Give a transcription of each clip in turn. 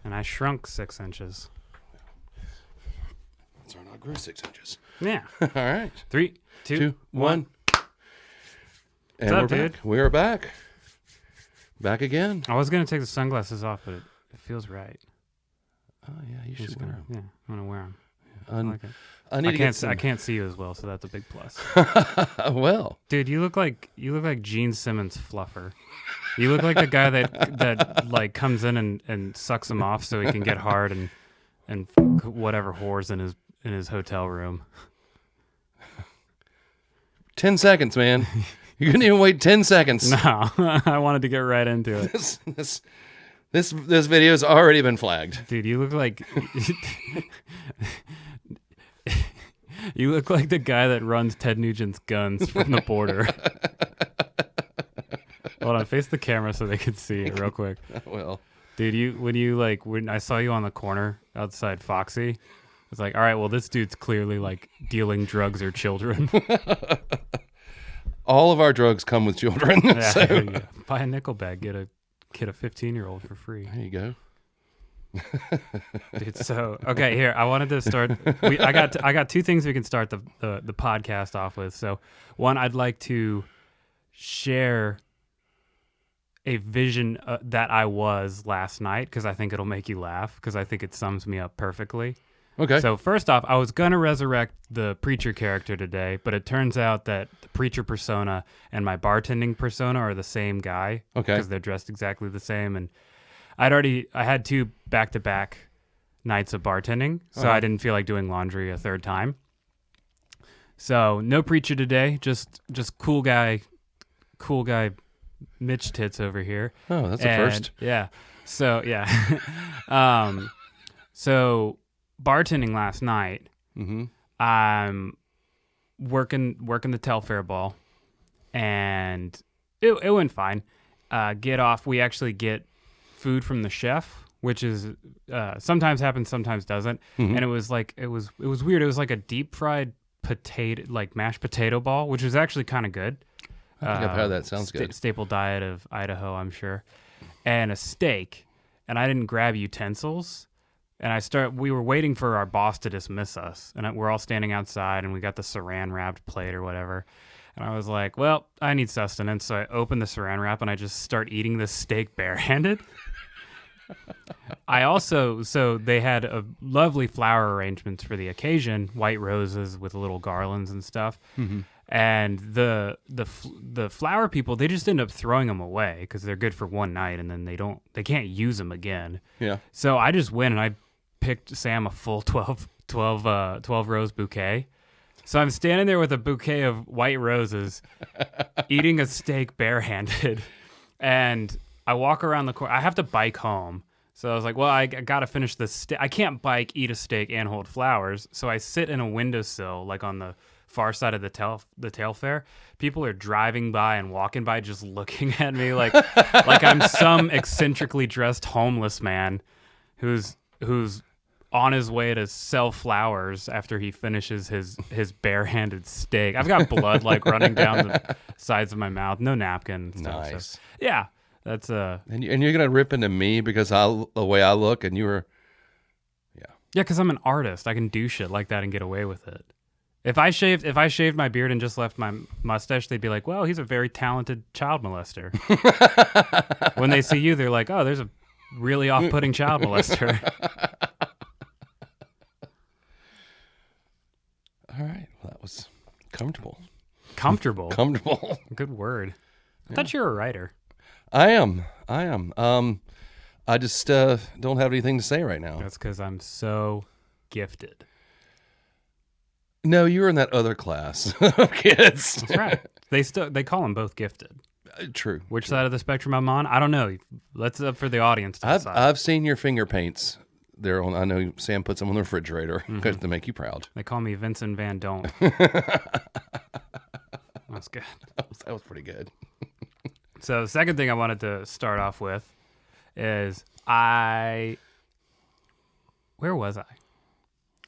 And I shrunk 6 inches. So I grew 6 inches. Yeah. All right. 3, 2, 1. And up, we're dude? back. We're back. Back again. I was going to take the sunglasses off, but it feels right. Oh, yeah, you should wear them. Yeah, I'm going to wear them. I I like it. I need to get some... I can't see you as well, so that's a big plus. Well, dude, you look like Gene Simmons fluffer. You look like the guy that like comes in and sucks him off so he can get hard and whatever whores in his hotel room. 10 seconds, man. You couldn't even wait 10 seconds. No, I wanted to get right into it. This video's already been flagged. Dude, you look like you look like the guy that runs Ted Nugent's guns from the border. Hold on, face the camera so they can see it real quick. Well, dude, when I saw you on the corner outside Foxy, it's like, all right, well, this dude's clearly like dealing drugs or children. all of our drugs come with children. Yeah, So. Buy a nickel bag, get a 15-year-old for free. There you go. Dude, so okay, here I wanted to start. I got 2 things we can start the podcast off with. So one, I'd like to share a vision that I was last night because I think it'll make you laugh because I think it sums me up perfectly. Okay. So first off, I was gonna resurrect the preacher character today, but it turns out that the preacher persona and my bartending persona are the same guy. Okay. Because they're dressed exactly the same, and I had 2 back-to-back nights of bartending, so I didn't feel like doing laundry a third time. So no preacher today, just cool guy Mitch Tits over here. Oh, that's a first. Yeah. So yeah. So bartending last night. Mm-hmm. I'm working the Telfair ball, and it went fine. Get off. We actually get food from the chef, which is sometimes happens, sometimes doesn't. Mm-hmm. And it was weird. It was like a deep fried potato, like mashed potato ball, which was actually kind of good. I think I've had that. Sounds good. Staple diet of Idaho, I'm sure. And a steak. And I didn't grab utensils. And we were waiting for our boss to dismiss us. And we're all standing outside, and we got the saran wrapped plate or whatever. And I was like, well, I need sustenance. So I opened the saran wrap, and I just start eating this steak barehanded. So they had a lovely flower arrangements for the occasion, white roses with little garlands and stuff. Mm-hmm. And the flower people, they just end up throwing them away because they're good for one night, and then they can't use them again. Yeah. So I just went and I picked Sam a full 12 rose bouquet. So I'm standing there with a bouquet of white roses, eating a steak barehanded, and I walk around the corner. I have to bike home. So I was like, well, I got to finish this steak. I can't bike, eat a steak, and hold flowers. So I sit in a windowsill, like on the far side of the Telfair. People are driving by and walking by just looking at me like I'm some eccentrically dressed homeless man who's on his way to sell flowers after he finishes his barehanded steak. I've got blood like running down the sides of my mouth. No napkin. Stuff, Nice. So, yeah. That's And you're gonna rip into me because the way I look, and you were, yeah, because I'm an artist. I can do shit like that and get away with it. If I shaved my beard and just left my mustache, they'd be like, "Well, he's a very talented child molester." When they see you, they're like, "Oh, there's a really off-putting child molester." All right, well, that was comfortable. Comfortable. Good word. I thought you were a writer. I am. I just don't have anything to say right now. That's because I'm so gifted. No, you were in that other class of kids. That's right. They call them both gifted. True. Which side of the spectrum I'm on? I don't know. That's up for the audience to decide. I've seen your finger paints. I know Sam puts them on the refrigerator to make you proud. They call me Vincent Van Don't. That's good. That was pretty good. So the second thing I wanted to start off with is where was I?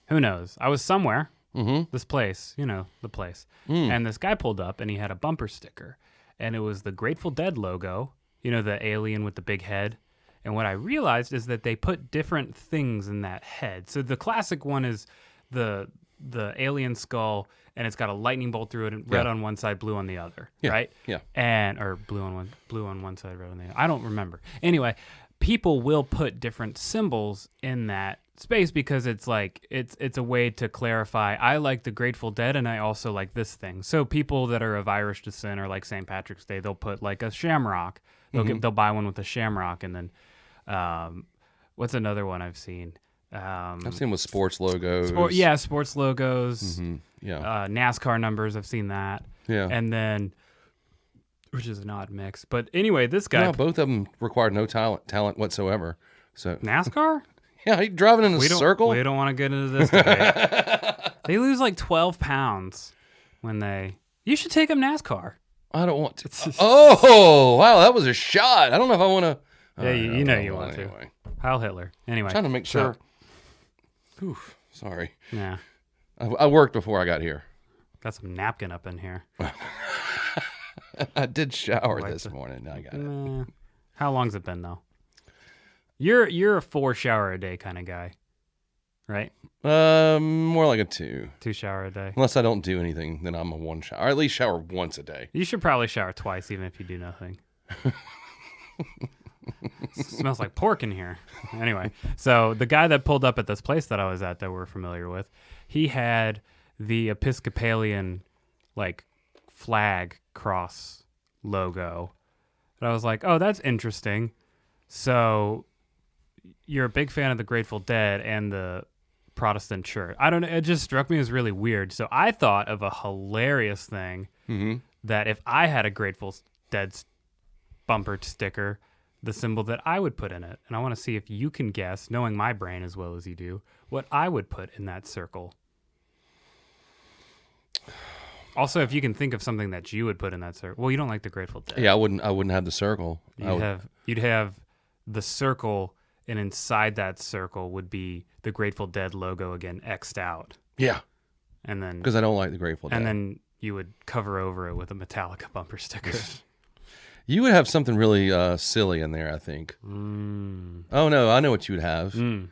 Who knows? I was somewhere. Mm-hmm. This place, the place. And this guy pulled up and he had a bumper sticker, and it was the Grateful Dead logo, the alien with the big head. And what I realized is that they put different things in that head. So the classic one is the alien skull, and it's got a lightning bolt through it, and red on one side, blue on the other, right? Yeah. Or blue on one side, red on the other. I don't remember. Anyway, people will put different symbols in that space because it's like it's a way to clarify. I like the Grateful Dead, and I also like this thing. So people that are of Irish descent or like St. Patrick's Day, they'll put like a shamrock. They'll buy one with a shamrock, and then what's another one I've seen? I've seen with sports logos. Sports logos. Mm-hmm. Yeah. NASCAR numbers. I've seen that. Yeah. And then, which is an odd mix. But anyway, this guy. No, both of them required no talent whatsoever. So NASCAR? Yeah, he driving in a circle. We don't want to get into this debate. They lose like 12 pounds when they. You should take them NASCAR. I don't want to. Oh, wow, that was a shot. I don't know if I want to. Yeah, you know you want anyway. to. Heil Hitler. Anyway. Trying to make sure. Oof, sorry. Yeah. I worked before I got here. Got some napkin up in here. I did shower this morning. I got it. How long's it been though? You're a 4 shower a day kind of guy, right? More like a 2. 2 shower a day. Unless I don't do anything, then I'm a 1 shower. Or at least shower once a day. You should probably shower twice, even if you do nothing. Smells like pork in here. Anyway, so the guy that pulled up at this place that I was at that we're familiar with, he had the Episcopalian like flag cross logo. And I was like, oh, that's interesting. So you're a big fan of the Grateful Dead and the Protestant church. I don't know. It just struck me as really weird. So I thought of a hilarious thing that if I had a Grateful Dead bumper sticker, the symbol that I would put in it. And I want to see if you can guess, knowing my brain as well as you do, what I would put in that circle. Also, if you can think of something that you would put in that circle. Well, you don't like the Grateful Dead. Yeah, I wouldn't have the circle. You'd have the circle, and inside that circle would be the Grateful Dead logo again, X'd out. Yeah. And then because I don't like the Grateful Dead. And then you would cover over it with a Metallica bumper sticker. You would have something really silly in there, I think. Oh, no, I know what you would have. You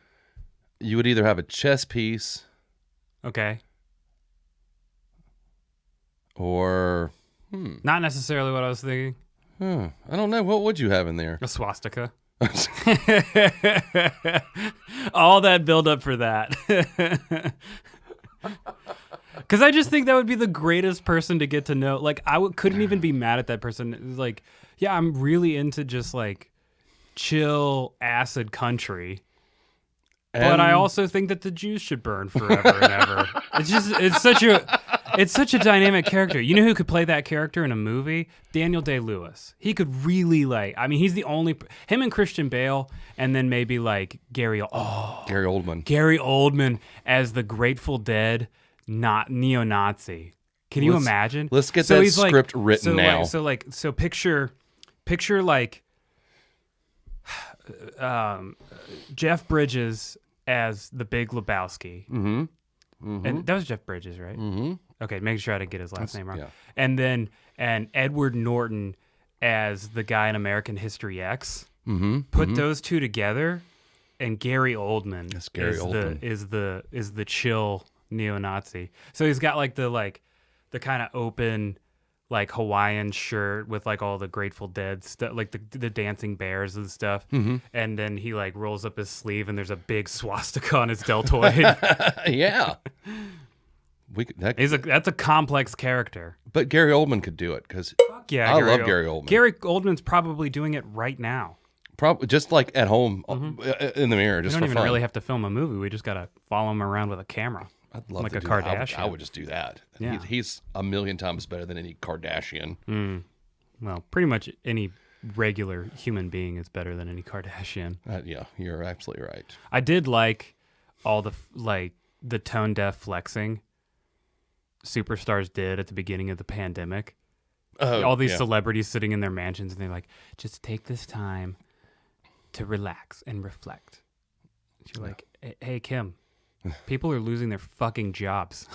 would either have a chess piece. Okay. Or... Not necessarily what I was thinking. I don't know. What would you have in there? A swastika. All that build up for that. Because I just think that would be the greatest person to get to know. Like, couldn't even be mad at that person. It was like, yeah, I'm really into just like chill acid country. But I also think that the Jews should burn forever and ever. It's such a dynamic character. You know who could play that character in a movie? Daniel Day-Lewis. He could really he's the only, him and Christian Bale, and then maybe like Gary Oldman. Gary Oldman as the Grateful Dead neo-Nazi. Can you imagine? Let's get that script written now. So picture like Jeff Bridges as the Big Lebowski. And that was Jeff Bridges, right? Okay, making sure I didn't get his last name wrong. Yeah. And Edward Norton as the guy in American History X. Put those two together, and Gary Oldman is the chill neo-Nazi. So he's got like the kind of open like Hawaiian shirt with like all the Grateful Dead stuff, like the dancing bears and stuff. And then he like rolls up his sleeve and there's a big swastika on his deltoid. Yeah. That's a complex character. But Gary Oldman could do it because I love Gary Oldman. Gary Oldman's probably doing it right now. Probably just like at home in the mirror. Just we don't for even fun. really have to film a movie. We just got to follow him around with a camera. I'd love like to a do Kardashian. That. I would just do that. Yeah. He's a million times better than any Kardashian. Well, pretty much any regular human being is better than any Kardashian. Yeah, you're absolutely right. I did like all the tone deaf flexing superstars did at the beginning of the pandemic. All these celebrities sitting in their mansions and they're like, just take this time to relax and reflect. You're like, hey, Kim. People are losing their fucking jobs.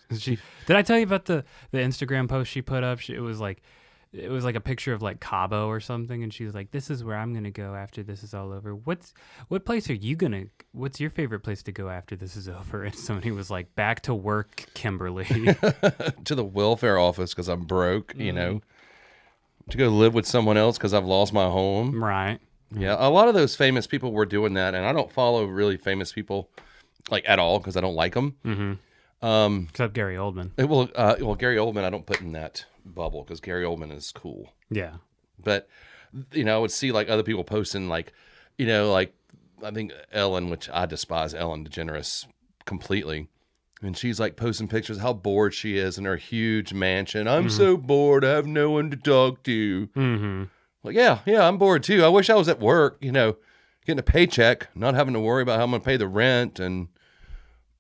Did I tell you about the Instagram post she put up? It was like it was like a picture of like Cabo or something, and she was like, "This is where I'm gonna go after this is all over. What place are you gonna? What's your favorite place to go after this is over?" And somebody was like, "Back to work, Kimberly." To the welfare office because I'm broke, you know. To go live with someone else because I've lost my home. Right. Yeah, a lot of those famous people were doing that, and I don't follow really famous people like at all because I don't like them. Mm-hmm. Except Gary Oldman. Well, Gary Oldman I don't put in that bubble because Gary Oldman is cool. Yeah. But I would see like other people posting like, like I think Ellen, which I despise Ellen DeGeneres completely. And she's like posting pictures of how bored she is in her huge mansion. I'm so bored. I have no one to talk to. Mm-hmm. Like, yeah, I'm bored too. I wish I was at work, getting a paycheck, not having to worry about how I'm going to pay the rent and,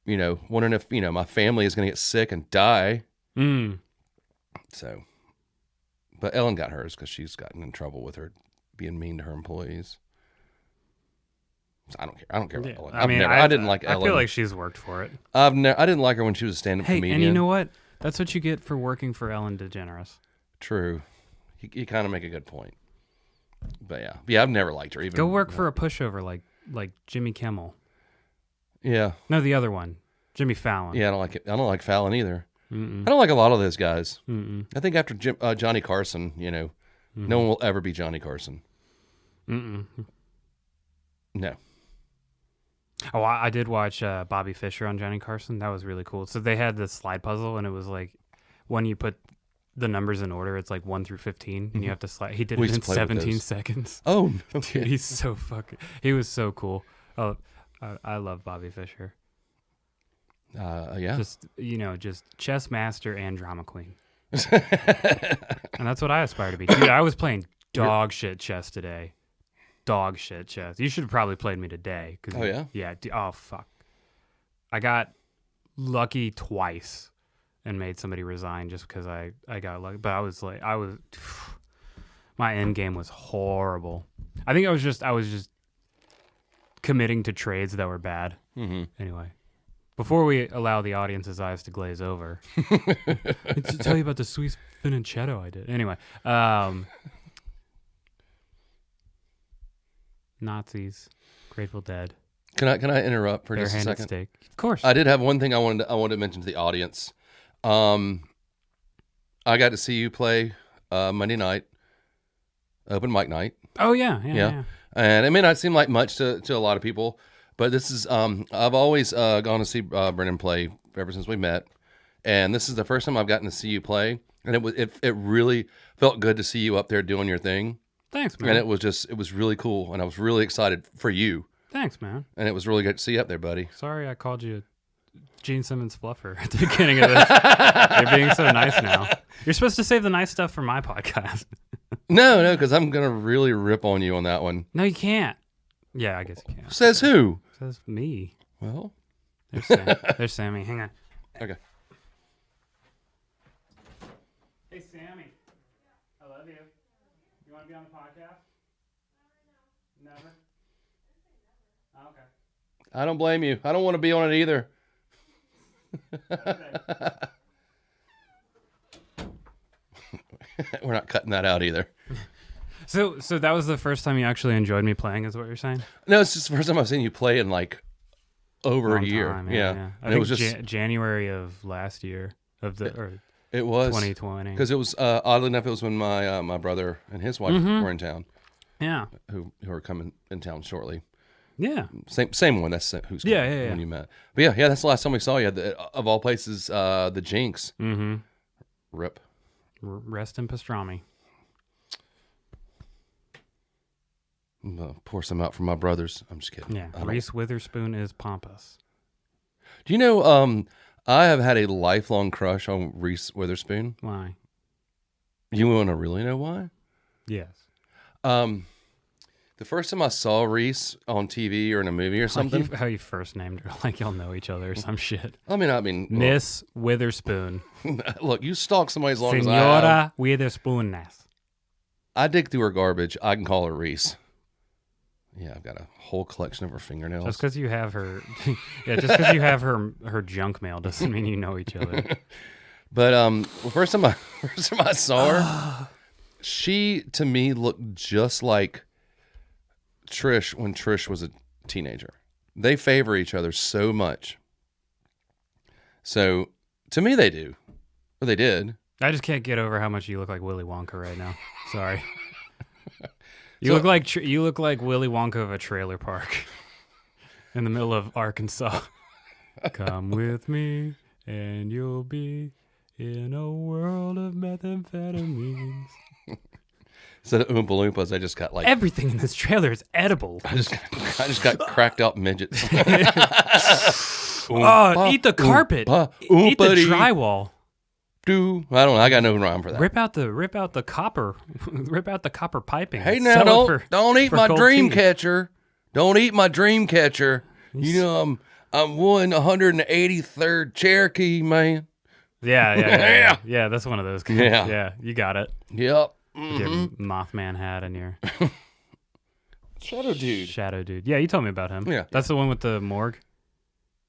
wondering if, my family is going to get sick and die. So, but Ellen got hers because she's gotten in trouble with her being mean to her employees. So I don't care. I don't care about Ellen. I didn't like Ellen. I feel like she's worked for it. I didn't like her when she was a stand-up comedian. And you know what? That's what you get for working for Ellen DeGeneres. True. You kind of make a good point. But yeah, I've never liked her. Even go work for a pushover like Jimmy Kimmel. Yeah. No, the other one, Jimmy Fallon. Yeah, I don't like it. I don't like Fallon either. Mm-mm. I don't like a lot of those guys. Mm-mm. I think after Johnny Carson, no one will ever be Johnny Carson. Mm-mm. No. Oh, I did watch Bobby Fischer on Johnny Carson. That was really cool. So they had this slide puzzle, and it was like when you put the numbers in order, it's like 1 through 15, and you have to slide. He did it in 17 seconds. Oh, okay. Dude, he was so cool. Oh, I love Bobby Fischer. Yeah. Just chess master and drama queen. And that's what I aspire to be. Dude, I was playing dog shit chess today. Dog shit chess. You should have probably played me today. Oh, yeah? Yeah. Oh, fuck. I got lucky twice and made somebody resign just because I got lucky. But my end game was horrible. I think I was just committing to trades that were bad. Mm-hmm. Anyway, before we allow the audience's eyes to glaze over, to tell you about the Swiss Finichetto I did. Anyway, Nazis, Grateful Dead. Can I interrupt for just a second? Steak. Of course. I did have one thing I wanted to mention to the audience. I got to see you play Monday night, open mic night. Oh yeah. And it may not seem like much to a lot of people, but this is I've always gone to see Brennan play ever since we met, and this is the first time I've gotten to see you play, and it really felt good to see you up there doing your thing. Thanks, man. And it was really cool, and I was really excited for you. Thanks, man. And it was really good to see you up there, buddy. Sorry I called you Gene Simmons fluffer at the beginning of this. You're being so nice now. You're supposed to save the nice stuff for my podcast. No, because I'm going to really rip on you on that one. No, you can't. Yeah, I guess you can. Says who? Says me. Well. There's Sammy. Hang on. Okay. Hey, Sammy. I love you. You want to be on the podcast? Never? Oh, okay. I don't blame you. I don't want to be on it either. We're not cutting that out either. So that was the first time you actually enjoyed me playing, is what you're saying? No, it's just the first time I've seen you play in like over Long a year. time, yeah. I think it was just January of last year it was 2020. because it was oddly enough it was when my brother and his wife were in town. Yeah. Who are coming in town shortly. Yeah. Same one. That's who's yeah. when you met. But yeah. That's the last time we saw you. Of all places, the Jinx. Mm-hmm. Rip. Rest in pastrami. Pour some out for my brothers. I'm just kidding. Yeah. Reese Witherspoon is pompous. Do you know? I have had a lifelong crush on Reese Witherspoon. Why? You want to really know why? Yes. The first time I saw Reese on TV or in a movie or something. How you first named her, like y'all know each other or some shit. I mean, Miss Witherspoon. Look, you stalk somebody as long as I have. Senora Witherspoon. I dig through her garbage. I can call her Reese. Yeah, I've got a whole collection of her fingernails. Just because you have her, just because you have her junk mail doesn't mean you know each other. But first time I saw her, She, to me, looked just like Trish when Trish was a teenager. They favor each other so much. So, to me, they do. Or they did. I just can't get over how much you look like Willy Wonka right now. Sorry. You So- look like you look like Willy Wonka of a trailer park in the middle of Arkansas. Come with me, and you'll be in a world of methamphetamines. Instead of Oompa Loompas, I just got like Everything in this trailer is edible. I just got cracked out midgets. Eat the carpet. Eat the drywall. I don't know. I got no rhyme for that. Rip out the copper. Rip out the copper piping. Hey, now Sell it don't eat for my cold dream tea. catcher. Don't eat my dream catcher. You know I'm 183rd Cherokee, man. Yeah. Yeah, that's one of those guys. Yeah. Yeah, you got it. Yep. With your Mothman hat and your Shadow dude. shadow dude. Yeah, you told me about him. Yeah. That's the one with the morgue,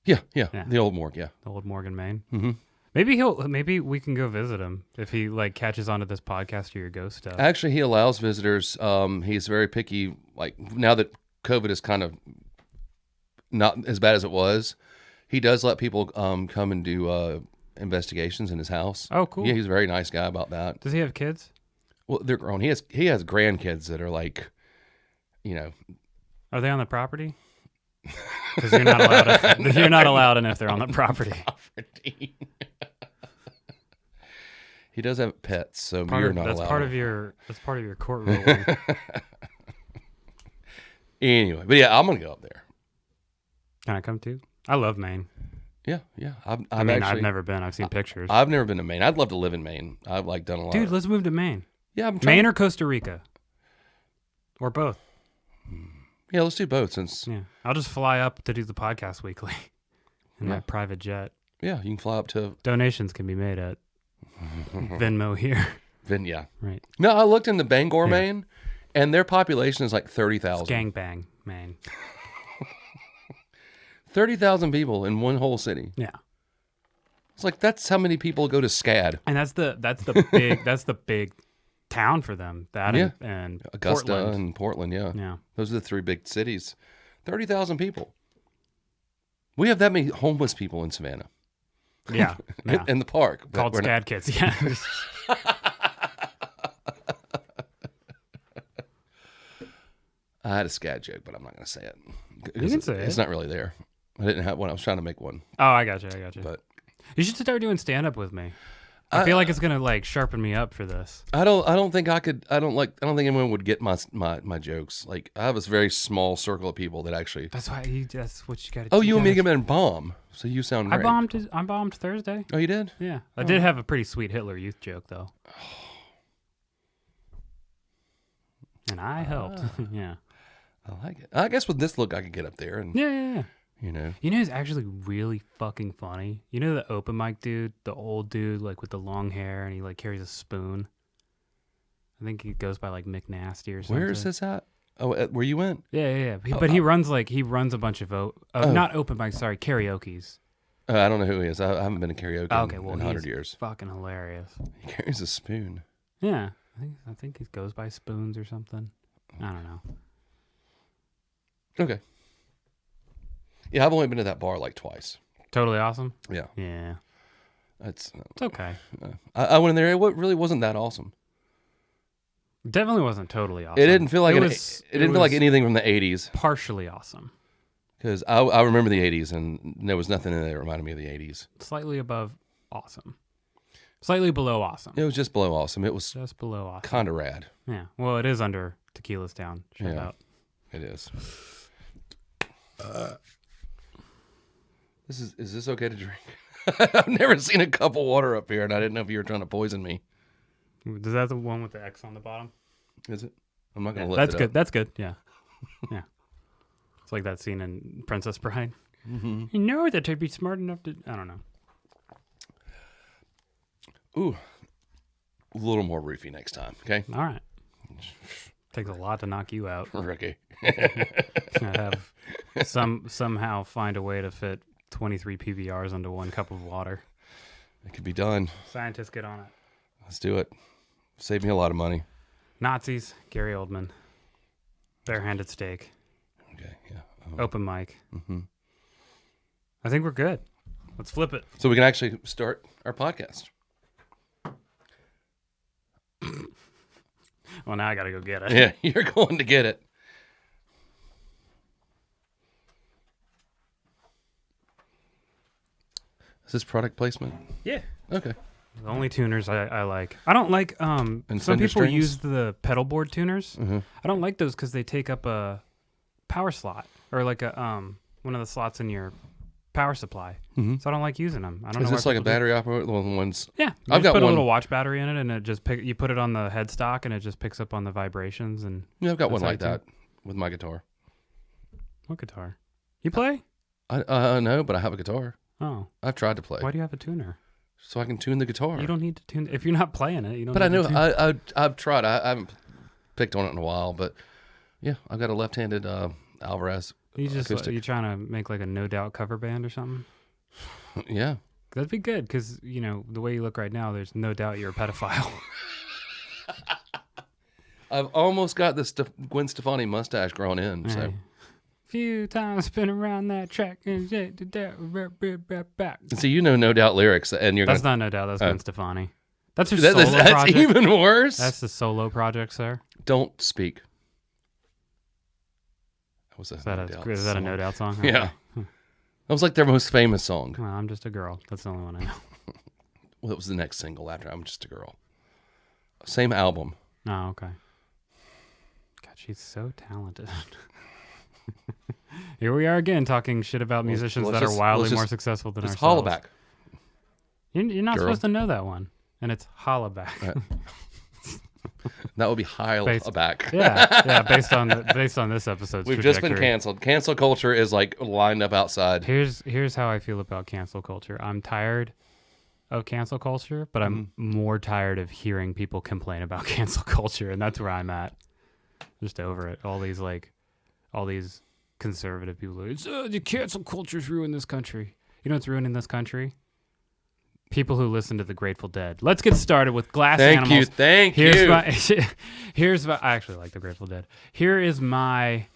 Yeah. Yeah. The old morgue. Yeah. the old morgue in Maine. Mm-hmm. Maybe we can go visit him if he like catches onto this podcast or your ghost stuff. Actually, he allows visitors. He's very picky. Like now that COVID is kind of not as bad as it was, he does let people come and do investigations in his house. Oh, cool. Yeah, he's a very nice guy about that. Does he have kids? Well, they're grown. He has grandkids that are like, Are they on the property? Because you're not allowed. You're not allowed, and if they're on the property, he does have pets, so you're not allowed. That's part of your court ruling. Anyway, but yeah, I'm gonna go up there. Can I come too? I love Maine. Yeah. I've never been. I've seen pictures. I've never been to Maine. I'd love to live in Maine. I've like done a lot. Dude, let's move to Maine. Yeah, I'm trying. Maine or Costa Rica, or both. Yeah, let's do both since. Yeah, I'll just fly up to do the podcast weekly in my private jet. Yeah, you can fly up to Donations can be made at Venmo here. Yeah. Right. No, I looked into Bangor, Maine, and their population is like 30,000. Gangbang, Maine. 30,000 people in one whole city. Yeah. It's like that's how many people go to SCAD. And that's the big town for them. That and Augusta Portland. and Portland, yeah. Yeah. Those are the three big cities. 30,000 people. We have that many homeless people in Savannah. Yeah. Yeah. In the park. but Called we're SCAD kids. Yeah. I had a SCAD joke, but I'm not going to say it. You can say it's it. not really there. I didn't have one. I was trying to make one. Oh, I got you. But You should start doing stand up with me. I feel like it's gonna like sharpen me up for this. I don't think I could. I don't think anyone would get my jokes. Like I have this very small circle of people that actually. That's why. That's what you got to. Oh, you want me to get in bomb? So you sound great. I bombed Thursday. Oh, you did? Yeah, I did have a pretty sweet Hitler Youth joke though, and I helped. Yeah. I like it. I guess with this look, I could get up there and Yeah. you know. You know, it's actually really fucking funny. You know the open mic dude, the old dude, like with the long hair, and he like carries a spoon. I think he goes by like Mick Nasty or something. Where is this at? Oh, where you went? Yeah. But he runs a bunch of not open mics, sorry, karaoke's. I don't know who he is. I haven't been to karaoke in 100 years. Fucking hilarious. He carries a spoon. Yeah, I think he goes by Spoons or something. I don't know. Okay. Yeah, I've only been to that bar like twice. Totally awesome. Yeah, Yeah, it's okay. I went in there. It really wasn't that awesome. Definitely wasn't totally awesome. It didn't feel like it didn't feel like anything from the '80s. Partially awesome. Because I remember the '80s, and there was nothing in there that reminded me of the '80s. Slightly above awesome. Slightly below awesome. It was just below awesome. It was Just below awesome. kind of rad. Yeah. Well, it is under Tequila's Town. Shout Yeah. out. It is. Is this okay to drink? I've never seen a cup of water up here, and I didn't know if you were trying to poison me. Is that the one with the X on the bottom? Is it? I'm not gonna lift That's it good. up. That's good. Yeah. Yeah. It's like that scene in Princess Bride. Mm-hmm. You know that I'd be smart enough to. I don't know. Ooh, a little more roofie next time. Okay, All right. Takes a lot to knock you out. Ricky. I have somehow find a way to fit 23 PBRs into one cup of water. It could be done. Scientists get on it. Let's do it. Save me a lot of money. Nazis, Gary Oldman. Barehanded steak. Okay, yeah. Open mic. I think we're good. Let's flip it. So we can actually start our podcast. Well, now I got to go get it. Yeah, you're going to get it. Is this product placement? Yeah. Okay. The only tuners I like. I don't like some Fender people strings? use the pedal board tuners. I don't like those because they take up a power slot or like a one of the slots in your power supply. So I don't like using them. I don't know. Is this like a battery operated ones? Yeah, I've got put a one. little watch battery in it, and it just you put it on the headstock, and it just picks up on the vibrations. And Yeah, I've got one That's like how you that with my guitar. what guitar? You play? I no, but I have a guitar. Oh, I've tried to play why do you have a tuner? so I can tune the guitar. You don't need to tune if you're not playing it. You don't. But I need know to tune. I've tried. I haven't picked on it in a while, but yeah, I've got a left-handed Alvarez. You just acoustic. you trying to make like a No Doubt cover band or something? Yeah. That'd be good because the way you look right now, there's no doubt you're a pedophile. I've almost got the Gwen Stefani mustache grown in. So Hey. Few times been around that track and back. see, No Doubt lyrics, and you're That's going. not No Doubt. That's Gwen Stefani. That's her That's solo project. even worse. That's the solo project, sir. Don't speak. That was Is that a song. No Doubt song? Yeah. Okay. That was like their most famous song. Well, I'm just a girl. That's the only one I know. Well, it was the next single after I'm Just a Girl. Same album. Oh, okay. God, she's so talented. Here we are again talking shit about musicians let's that just- are wildly let's more just- successful than Just ourselves. holla back. You're not Girl. supposed to know that one. And it's holla back. Right. That would be high Based- back. yeah, based on this episode's We've just been trajectory. canceled. Cancel culture is like lined up outside. Here's how I feel about cancel culture. I'm tired of cancel culture, but I'm more tired of hearing people complain about cancel culture, and that's where I'm at. Just over it. All these conservative people are, the cancel culture's ruined this country. You know what's ruining this country? People who listen to the Grateful Dead. Let's get started with Glass Animals. Thank you. Here's my. I actually like the Grateful Dead. Here is my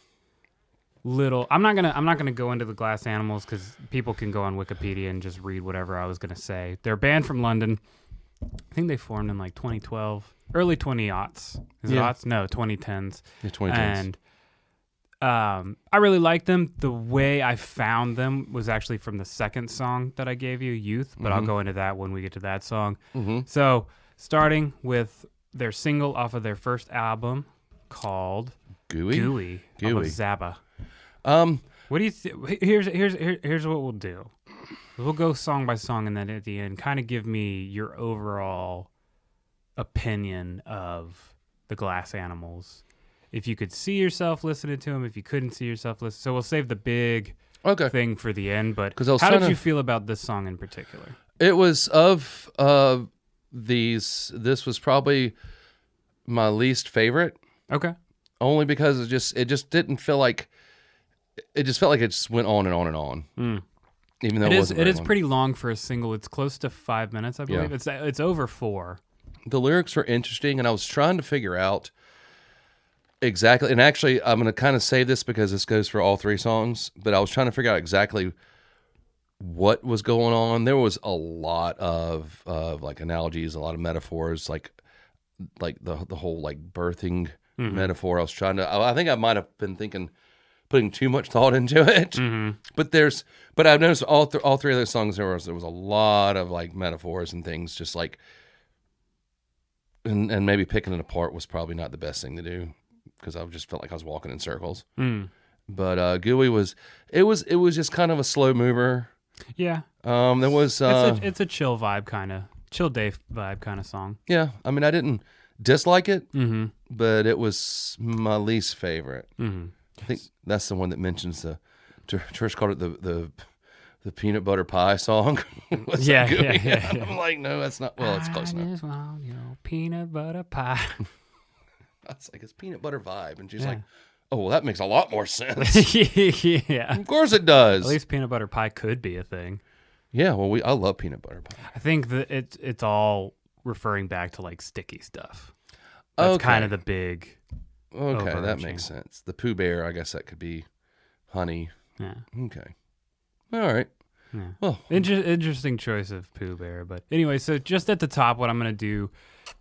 little. I'm not gonna go into the Glass Animals because people can go on Wikipedia and just read whatever I was gonna say. They're a band from London. I think they formed in like 2012, early 20-aughts. Is it Yeah. aughts? No, 2010s. Yeah, 2010s. And I really like them. The way I found them was actually from the second song that I gave you, Youth, but I'll go into that when we get to that song. So starting with their single off of their first album called Gooey. Off of Zabba. What do you here's what we'll do. We'll go song by song, and then at the end, kind of give me your overall opinion of the Glass Animals. If you could see yourself listening to them, if you couldn't see yourself listening. So we'll save the big thing for the end. But 'Cause I was how did trying you to- feel about this song in particular? It was of these. This was probably my least favorite, Okay. only because it just didn't feel like. It just felt like it just went on and on and on. Even though It is pretty long for a single. It's close to 5 minutes, I believe. Yeah. It's over 4. The lyrics were interesting, and I was trying to figure out exactly. And actually, I'm going to kind of save this because this goes for all 3 songs. But I was trying to figure out exactly what was going on. There was a lot of like analogies, a lot of metaphors, like the whole like birthing metaphor. I was trying to. I think I might have been putting too much thought into it. But I've noticed all 3 of those songs there was a lot of like metaphors and things, just like. And maybe picking it apart was probably not the best thing to do because I just felt like I was walking in circles. But Gooey was just kind of a slow mover. Yeah. There was It's a chill vibe kind of. Chill day vibe kind of song. yeah. I mean, I didn't dislike it, but it was my least favorite. I think that's the one that mentions the Trish called it the peanut butter pie song. Was Yeah, that Gooey? yeah. I'm like, no, that's not. Well, it's close I enough. just want your peanut butter pie. I was like, it's peanut butter vibe, and she's Yeah. like, oh, well, that makes a lot more sense. Yeah. Of course it does. At least peanut butter pie could be a thing. Yeah, well, I love peanut butter pie. I think that it's all referring back to like sticky stuff. That's Okay. kind of the big. Okay, that overarching. makes sense. The Pooh Bear, I guess that could be honey. Yeah. Okay. All right. Yeah. Well, Interesting choice of Pooh Bear. But anyway, so just at the top, what I'm going to do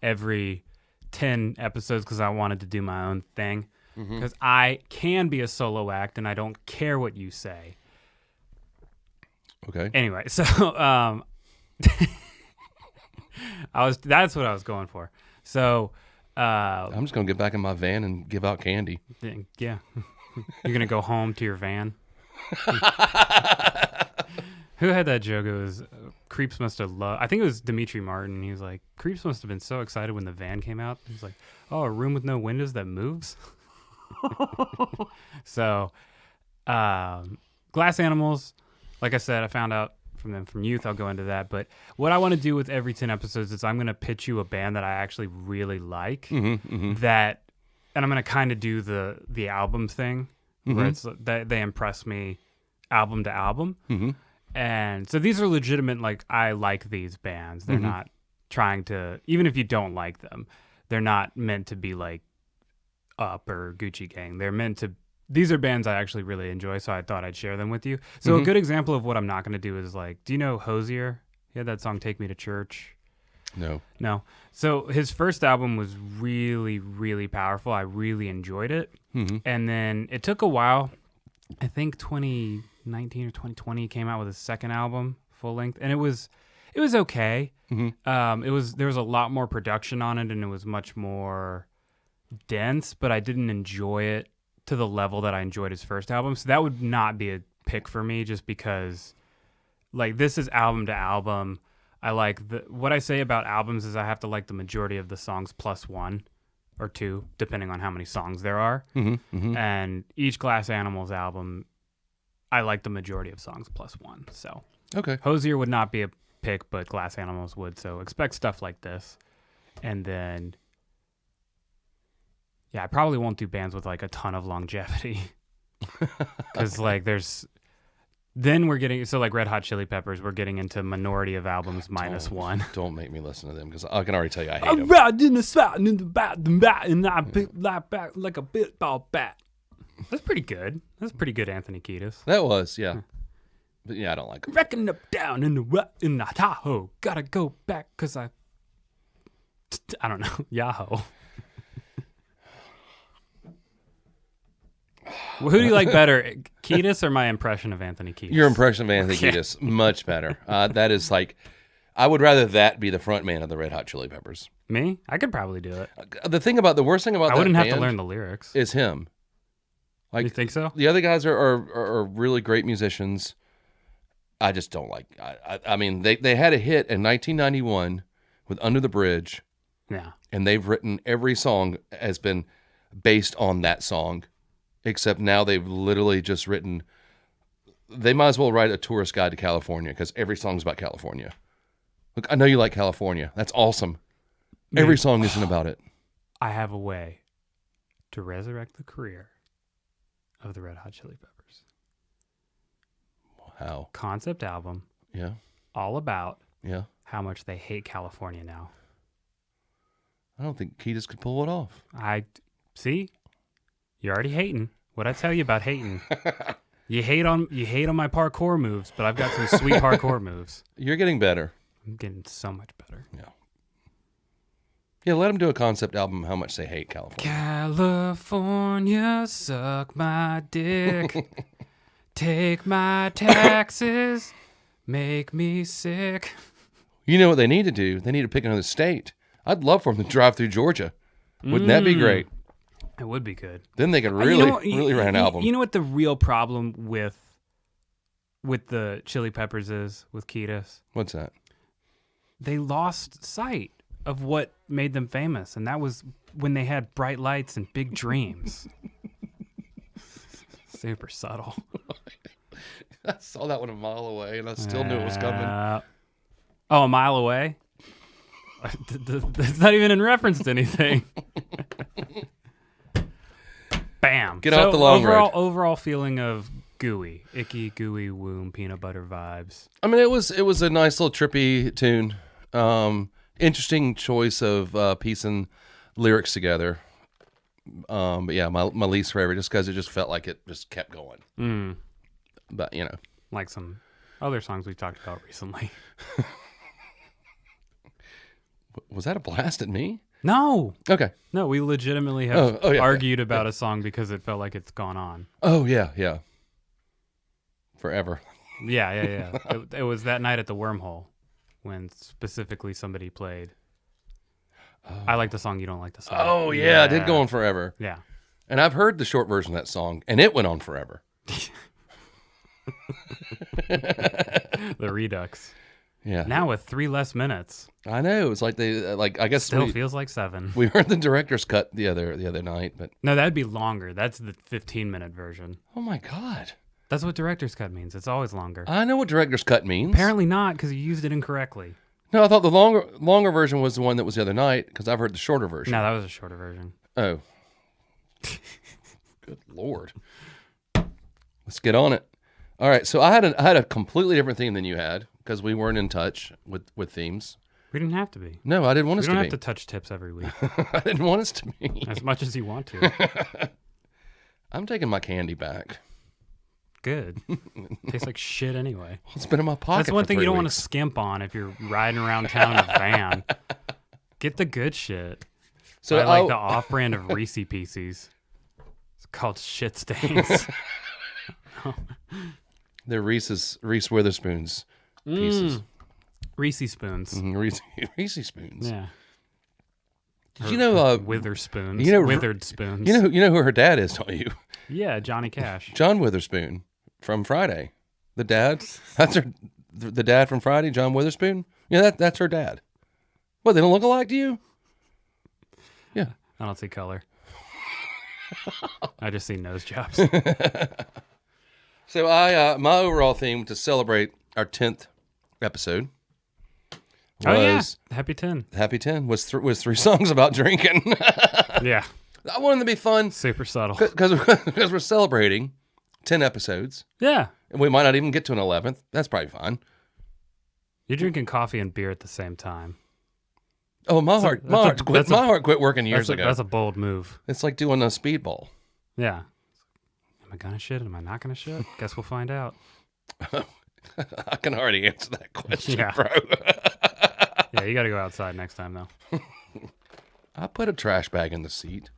every 10 episodes, because I wanted to do my own thing, because I can be a solo act and I don't care what you say. okay. Anyway, so that's what I was going for. So I'm just going to get back in my van and give out candy. yeah. You're going to go home to your van. Who had that joke? It was Creeps must have loved. I think it was Dimitri Martin. He was like, Creeps must have been so excited when the van came out. He's like, oh, a room with no windows that moves. So, glass animals. Like I said, I found out from them from youth. I'll go into that. But what I want to do with every 10 episodes is I'm going to pitch you a band that I actually really like. That, and I'm going to kind of do the album thing where it's that they impress me album to album. And so these are legitimate, like, I like these bands. They're not trying to, even if you don't like them, they're not meant to be like Up or Gucci Gang. They're meant to, these are bands I actually really enjoy, so I thought I'd share them with you. So a good example of what I'm not going to do is like, do you know Hosier? He had that song, Take Me to Church. No. So his first album was really, really powerful. I really enjoyed it. And then it took a while. I think 2019 or 2020 came out with his second album, full length, and it was okay. There was a lot more production on it, and it was much more dense. But I didn't enjoy it to the level that I enjoyed his first album. So that would not be a pick for me, just because, like, this is album to album. I like what I say about albums is I have to like the majority of the songs plus one or two, depending on how many songs there are. And each Glass Animals album, I like the majority of songs plus one. So Okay. Hosier would not be a pick, but Glass Animals would. So expect stuff like this. And then, yeah, I probably won't do bands with like a ton of longevity. Because like then we're getting, so like Red Hot Chili Peppers, we're getting into minority of albums minus one. Don't make me listen to them because I can already tell you I hate I'm them. riding the spot in the bat, and I pick like back like a bit ball bat. That's pretty good. That's pretty good, Anthony Kiedis. That was, yeah. But yeah, I don't like them. Wrecking up down in the Tahoe. Gotta go back because I don't know. Yahoo. Well, who do you like better, Kiedis or my impression of Anthony Kiedis? Your impression of Anthony Kiedis, much better. That is like, I would rather that be the front man of the Red Hot Chili Peppers. Me? I could probably do it. The worst thing about I that wouldn't have to band learn the lyrics. is him. Like, You think so? the other guys are really great musicians. I just don't like. I mean, they had a hit in 1991 with Under the Bridge, Yeah. and they've written every song has been based on that song, except now they've literally just written. They might as well write a tourist guide to California because every song's about California. Look, I know you like California. That's awesome. Every song isn't about it. I have a way to resurrect the career of the Red Hot Chili Peppers. How? Concept album, Yeah. all about Yeah. how much they hate California now. I don't think Kiedis could pull it off. See, you're already hating. What'd I tell you about hating? You hate on my parkour moves, but I've got some sweet parkour moves. You're getting better. I'm getting so much better. Yeah. Yeah, let them do a concept album how much they hate California. California, suck my dick. Take my taxes, make me sick. You know what they need to do? They need to pick another state. I'd love for them to drive through Georgia. Wouldn't that be great? It would be good. Then they could really write an album. You know what the real problem with the Chili Peppers is with Kiedis? What's that? They lost sight of what made them famous, and that was when they had bright lights and big dreams. Super subtle. I saw that one a mile away, and I still knew it was coming. A mile away? That's not even in reference to anything. Bam. Get off the long road. Overall feeling of gooey. Icky, gooey, womb, peanut butter vibes. I mean, it was a nice little trippy tune. Interesting choice of piecing lyrics together. But yeah, my least favorite, just because it just felt like it just kept going. But you know, like some other songs we talked about recently. Was that a blast at me? No. Okay. No, we legitimately have yeah, argued about a song because it felt like it's gone on. Oh yeah. Forever. Yeah. It was that night at the Wormhole when specifically somebody played. I like the song, you don't like the song. Oh yeah, it did go on forever. Yeah. And I've heard the short version of that song, and it went on forever. The Redux. Yeah. Now with 3 less minutes. I know. It's like I guess Still feels like 7. we heard the director's cut the other night, but No, that'd be longer. That's the 15-minute version. oh my God. That's what director's cut means. It's always longer. I know what director's cut means. Apparently not, because you used it incorrectly. No, I thought the longer version was the one that was the other night, because I've heard the shorter version. No, that was a shorter version. Oh. Good Lord. Let's get on it. All right, so I had a completely different theme than you had, because we weren't in touch with themes. We didn't have to be. No, I didn't want us We to don't be. have to touch tips every week. I didn't want us to be. As much as you want to. I'm taking my candy back. Good. Tastes like shit anyway. It's been in my pocket. That's one for thing 3 you don't want to weeks. skimp on if you're riding around town in a van. Get the good shit. So I like the off-brand of Reese Pieces. It's called Shit Stains. They're Reese Witherspoon's pieces. Reese spoons. Reese spoons. Yeah. Did you know Witherspoons. you know- Withered spoons. you know who her dad is, don't you? Yeah, Johnny Cash. John Witherspoon from Friday. The dad. That's her. The dad from Friday, John Witherspoon. Yeah, that's her dad. What? They don't look alike to you? Yeah. I don't see color. I just see nose jobs. So my overall theme to celebrate our 10th episode was Happy 10. Happy 10 was 3 songs about drinking. Yeah. I wanted them to be fun Super subtle. because we're celebrating 10 episodes. Yeah. And we might not even get to an 11th. That's probably fine. You're drinking coffee and beer at the same time. Oh, my heart quit working years ago. That's a bold move. It's like doing a speedball. Yeah. Am I gonna shit? Am I not gonna shit? Guess we'll find out. I can already answer that question, Yeah. bro. Yeah, you gotta go outside next time though. I put a trash bag in the seat.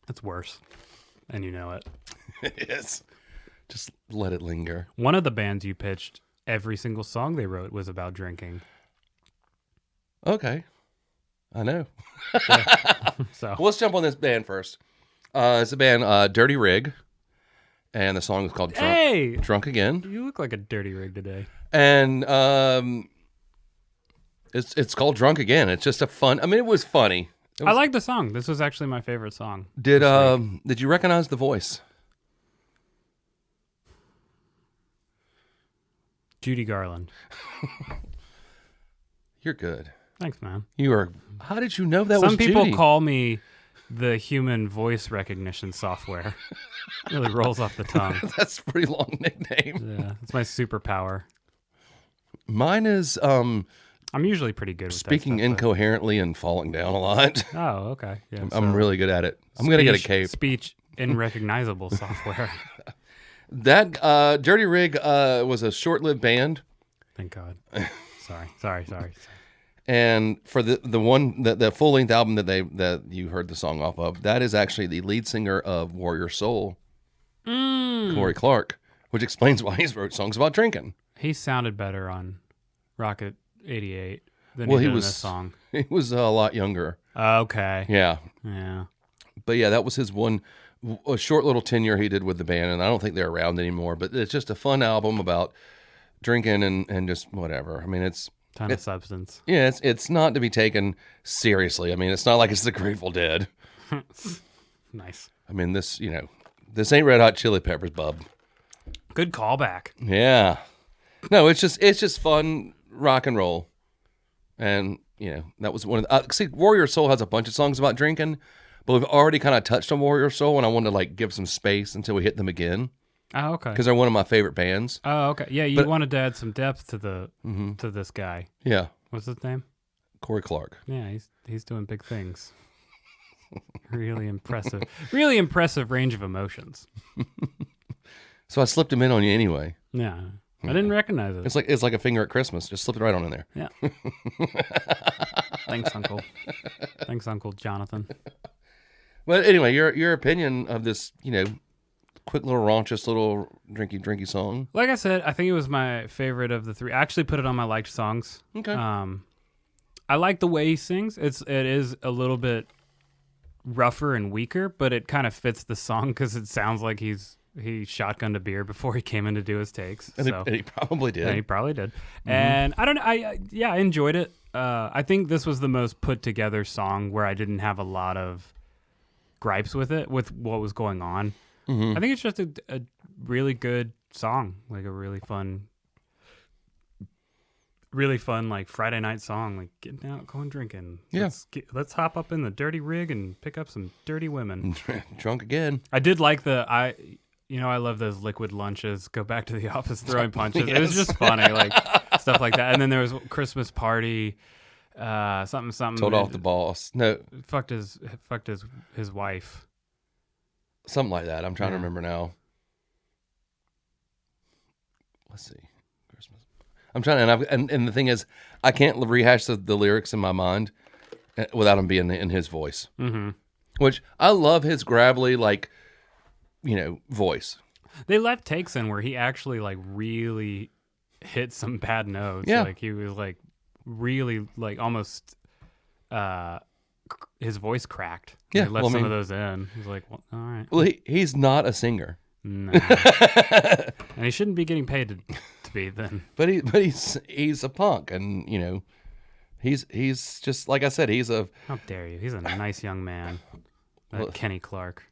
It's worse. And you know it. It is. Just let it linger. One of the bands you pitched, every single song they wrote was about drinking. Okay. I know. So Well, let's jump on this band first. It's a band, Dirty Rig. And the song is called Hey! Drunk Again. You look like a dirty rig today. And it's called Drunk Again. It's just a fun. I mean, it was funny. I like the song. This was actually my favorite song. Did you recognize the voice? Judy Garland. You're good. Thanks, man. You are. How did you know that was Some people Judy? call me the human voice recognition software. It really rolls off the tongue. That's a pretty long nickname. Yeah, it's my superpower. Mine is I'm usually pretty good with speaking that stuff, incoherently and falling down a lot. but- Oh, okay. Yeah, I'm so really good at it. I'm gonna get a cape. Speech unrecognizable software. That Dirty Rig was a short-lived band, Thank God. Sorry. and for the full-length album that you heard the song off of, that is actually the lead singer of Warrior Soul, Corey Clark, which explains why he's wrote songs about drinking. He sounded better on Rocket 88 than Well, he he did was in this song. He was a lot younger. Okay. Yeah, Yeah. but yeah, that was his a short little tenure he did with the band, and I don't think they're around anymore. But it's just a fun album about drinking and just whatever. I mean, it's Ton of substance. yeah, it's not to be taken seriously. I mean, it's not like it's the Grateful Dead. Nice. I mean, this ain't Red Hot Chili Peppers, bub. Good callback. Yeah, no, it's just fun rock and roll, and that was one of the. See, Warrior Soul has a bunch of songs about drinking, but we've already kind of touched on Warrior Soul, and I wanted to give some space until we hit them again Oh, okay. because they're one of my favorite bands. Oh, okay. Yeah, you wanted to add some depth to the to this guy. Yeah, What's his name? Corey Clark. Yeah, he's doing big things. Really impressive. Really impressive range of emotions. So I slipped him in on you anyway. Yeah. I didn't recognize it. It's like a finger at Christmas. Just slipped it right on in there. Yeah. Thanks, Uncle. Thanks, Uncle Jonathan. But anyway, your opinion of this, quick little raunchous little drinky song. Like I said, I think it was my favorite of the three. I actually put it on my liked songs. Okay. I like the way he sings. It is a little bit rougher and weaker, but it kind of fits the song because it sounds like he shotgunned a beer before he came in to do his takes. And he probably did. Yeah, he probably did. Mm-hmm. And I don't know. I enjoyed it. I think this was the most put together song where I didn't have a lot of gripes with it, with what was going on. Mm-hmm. I think it's just a really good song, like a really fun like Friday night song, like getting out, going drinking. Yeah. Let's hop up in the dirty rig and pick up some dirty women. Drunk again. I did like I love those liquid lunches. Go back to the office throwing punches. Yes. It was just funny, like stuff like that. And then there was Christmas party, something. Told off the boss. No, fucked his wife. Something like that. I'm trying to remember now. Let's see. Christmas. I'm trying, and the thing is, I can't rehash the lyrics in my mind without him being in his voice. Mm-hmm. Which I love his gravelly, like, voice. They left takes in where he actually like really hit some bad notes. Yeah. Like he was like really like almost his voice cracked. Yeah, They left some of those in. He was like, well, all right. Well, he's not a singer. No. And he shouldn't be getting paid to be then. But he's a punk, and he's just like I said. He's a How dare you? He's a nice young man. Kenny Clark.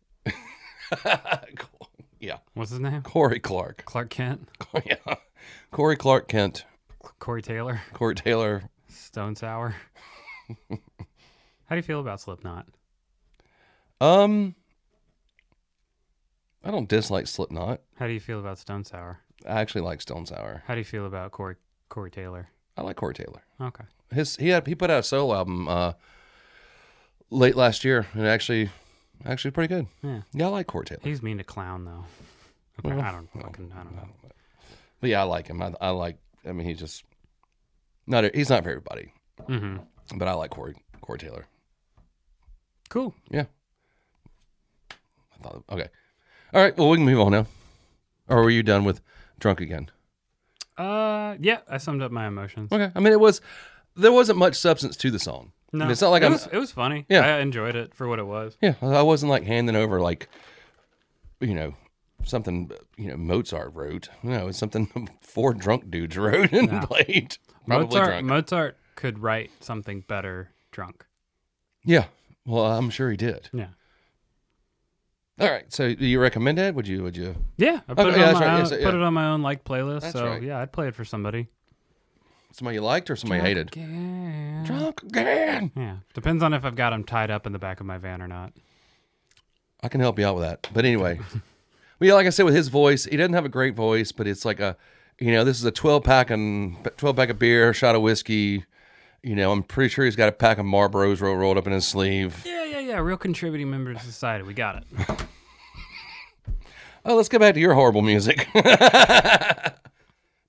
Yeah. What's his name? Corey Clark. Clark Kent. Yeah. Corey Clark Kent. Corey Taylor. Corey Taylor. Stone Sour. How do you feel about Slipknot? I don't dislike Slipknot. How do you feel about Stone Sour? I actually like Stone Sour. How do you feel about Corey Taylor? I like Corey Taylor. Okay. He put out a solo album late last year, and actually pretty good. Yeah. Yeah, I like Corey Taylor. He's mean to clown though. Okay, Well, I don't know. But yeah, I like him. I mean, he's just he's not for everybody. Mm-hmm. But I like Corey Taylor. Cool. Yeah. Okay. All right. Well, we can move on now. Or were you done with drunk again? Yeah, I summed up my emotions. Okay. I mean, there wasn't much substance to the song. No, I mean, it's not like it was funny. Yeah. I enjoyed it for what it was. Yeah, I wasn't like handing over like, something Mozart wrote. No, it's something 4 drunk dudes wrote and played. Probably drunk. Mozart could write something better drunk. Yeah. Well, I'm sure he did. Yeah. All right. So, do you recommend it? Would you? Yeah, I put it on my own like playlist. That's so right. yeah, I'd play it for somebody. Somebody you liked or somebody you hated? Again. Drunk again. Yeah, depends on if I've got him tied up in the back of my van or not. I can help you out with that. But anyway, well, yeah, like I said, with his voice, he doesn't have a great voice, but it's like this is a 12-pack of beer, shot of whiskey. I'm pretty sure he's got a pack of Marlboros rolled up in his sleeve. Yeah. Real contributing member of society. We got it. Oh, let's get back to your horrible music.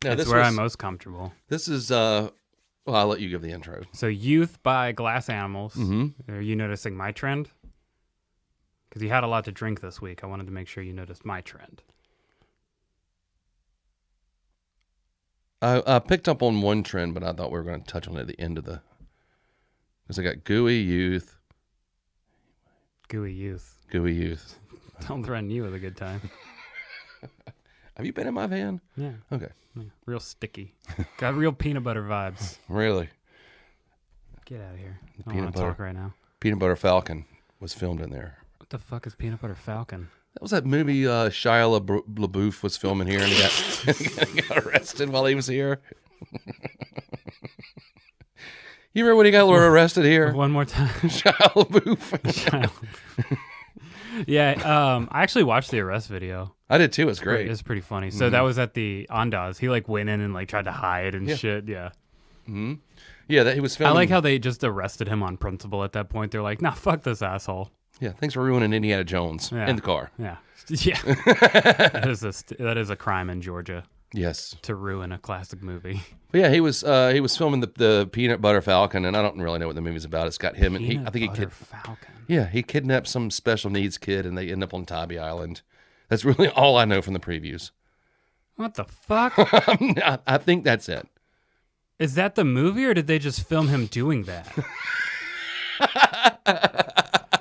That's where I'm most comfortable. This is, I'll let you give the intro. So, Youth by Glass Animals. Mm-hmm. Are you noticing my trend? Because you had a lot to drink this week. I wanted to make sure you noticed my trend. I picked up on one trend, but I thought we were going to touch on it at the end of the... Because I got Gooey Youth. Gooey Youth. Don't threaten you with a good time. Have you been in my van? Yeah. Okay. Yeah. Real sticky. Got real peanut butter vibes. Really? Get out of here. I don't want to talk right now. Peanut Butter Falcon was filmed in there. What the fuck is Peanut Butter Falcon? That was that movie Shia LaBeouf was filming here and he got arrested while he was here. You remember when he got arrested here? One more time. Shia LaBeouf. Yeah, I actually watched the arrest video. I did too. It's great. It's pretty funny. So that was at the Andaz. He like went in and like tried to hide and shit. Yeah. Yeah, that he was I filming. like how they just arrested him on principle at that point. They're like, nah, fuck this asshole. Yeah, thanks for ruining Indiana Jones in the car. Yeah. Yeah. that is a crime in Georgia Yes. to ruin a classic movie. But yeah, he was filming the Peanut Butter Falcon, and I don't really know what the movie's about. It's got him and Falcon. Yeah, he kidnapped some special needs kid, and they end up on Tybee Island. That's really all I know from the previews. What the fuck? I think that's it. Is that the movie, or did they just film him doing that?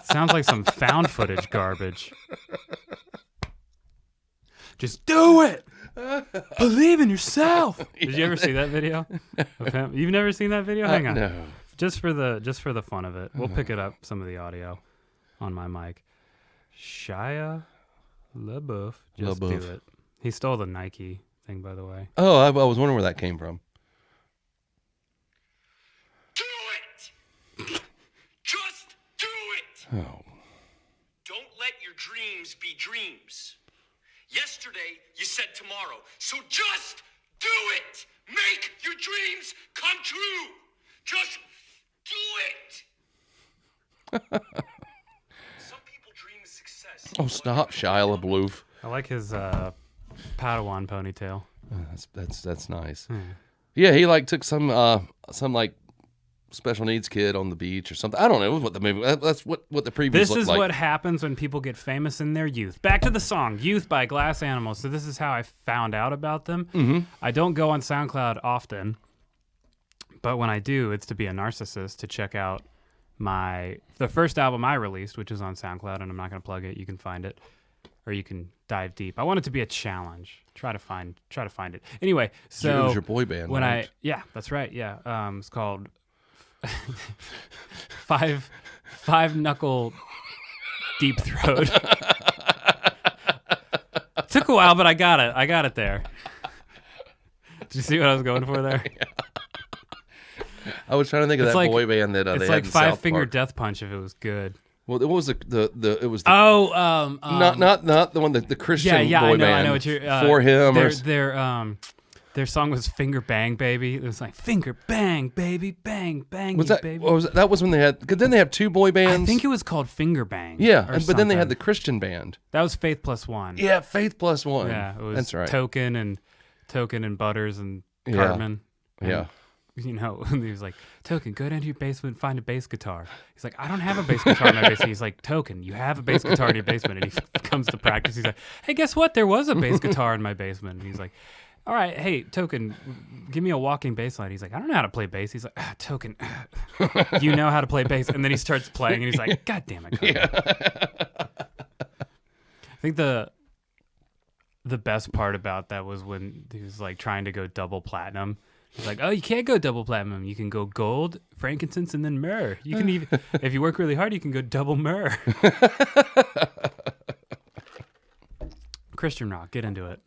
Sounds like some found footage garbage. Just do it. Believe in yourself. Did you ever see that video of him? You've never seen that video? Hang on. No. Just for the fun of it. We'll pick it up, some of the audio on my mic. Shia LaBeouf. Just do it. He stole the Nike thing, by the way. Oh, I was wondering where that came from. Do it! Just do it! Oh. Don't let your dreams be dreams. Yesterday, you said tomorrow. So just do it! Make your dreams come true! Just do it! Some people dream of success. Oh, stop, Shia LaBeouf. I like his Padawan ponytail. That's nice. Yeah, he like took some like special needs kid on the beach or something. I don't know what the movie. That's what the previews This look is like. what happens when people get famous in their youth. Back to the song "Youth" by Glass Animals. So this is how I found out about them. Mm-hmm. I don't go on SoundCloud often, but when I do, it's to be a narcissist to check out the first album I released, which is on SoundCloud, and I'm not going to plug it. You can find it, or you can dive deep. I want it to be a challenge. Try to find it. Anyway, so it was your boy band. When right? that's right. Yeah, it's called Five Knuckle Deep Throat. Took a while, but I got it there. Did you see what I was going for there? I was trying to think of that boy band that it's they like had in Five South Finger Park. Death Punch if it was good. Well, what was it was the not the one the Christian boy band. I know what you're for him. Their song was Finger Bang Baby. It was like Finger Bang Baby, Bang Bang Was you, that baby. what was it? That was when they had? Because then they have two boy bands. I think it was called Finger Bang. Yeah, or but then they had something. the Christian band. That was Faith Plus One. Yeah, Faith Plus One. Yeah, it was That's right. Token and Butters and Cartman. And, Yeah. You know, and he was like, Token, go down to your basement and find a bass guitar. He's like, I don't have a bass guitar in my basement. He's like, Token, you have a bass guitar in your basement. And he comes to practice. He's like, hey, guess what? There was a bass guitar in my basement. And he's like, all right, hey, Token, give me a walking bass line. He's like, I don't know how to play bass. He's like, Token, you know how to play bass. And then he starts playing, and he's like, God damn it. I think the best part about that was when he was like trying to go double platinum. He's like, oh, you can't go double platinum. You can go gold, frankincense, and then myrrh. You can even, if you work really hard, you can go double myrrh. Christian rock, get into it.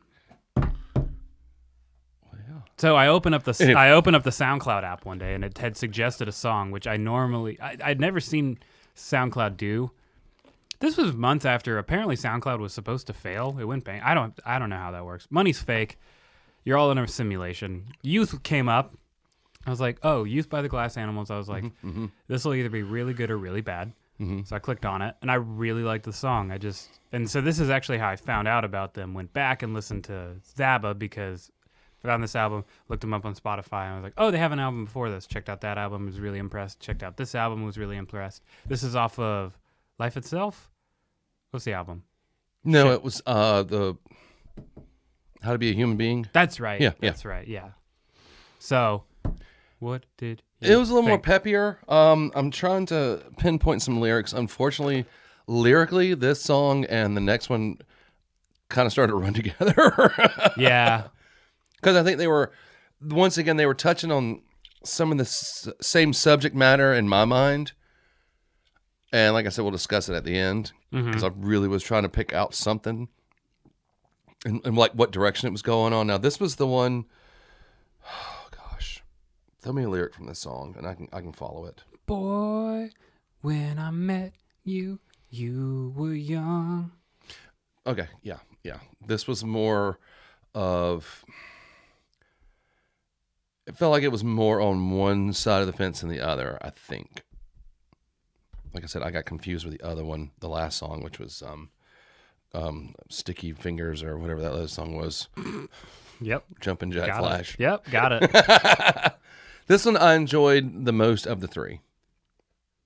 So I open up the SoundCloud app one day, and it had suggested a song which I'd never seen SoundCloud do. This was months after apparently SoundCloud was supposed to fail. It went bang. I don't know how that works. Money's fake. You're all in a simulation. Youth came up. I was like, oh, Youth by the Glass Animals. I was like, this will either be really good or really bad. So I clicked on it, and I really liked the song. And so this is actually how I found out about them. Went back and listened to Zabba because I found this album, looked them up on Spotify, and I was like, oh, they have an album before this. Checked out that album, was really impressed. Checked out this album, was really impressed. This is off of Life Itself? What's the album? No, Shit. it was the How to Be a Human Being. That's right. Yeah, That's right, yeah. So, what did you It was a little more think? peppier. I'm trying to pinpoint some lyrics. Unfortunately, lyrically, this song and the next one kind of started to run together. Yeah. Because I think they were touching on some of the same subject matter in my mind. And like I said, we'll discuss it at the end. Because I really was trying to pick out something and like what direction it was going on. Now, this was the one, oh gosh. Tell me a lyric from this song and I can follow it. Boy, when I met you, you were young. Okay, yeah. This was more of... it felt like it was more on one side of the fence than the other, I think. Like I said, I got confused with the other one, the last song, which was Sticky Fingers or whatever that other song was. Yep. Jumpin' Jack Got Flash. it. Yep, got it. This one I enjoyed the most of the three.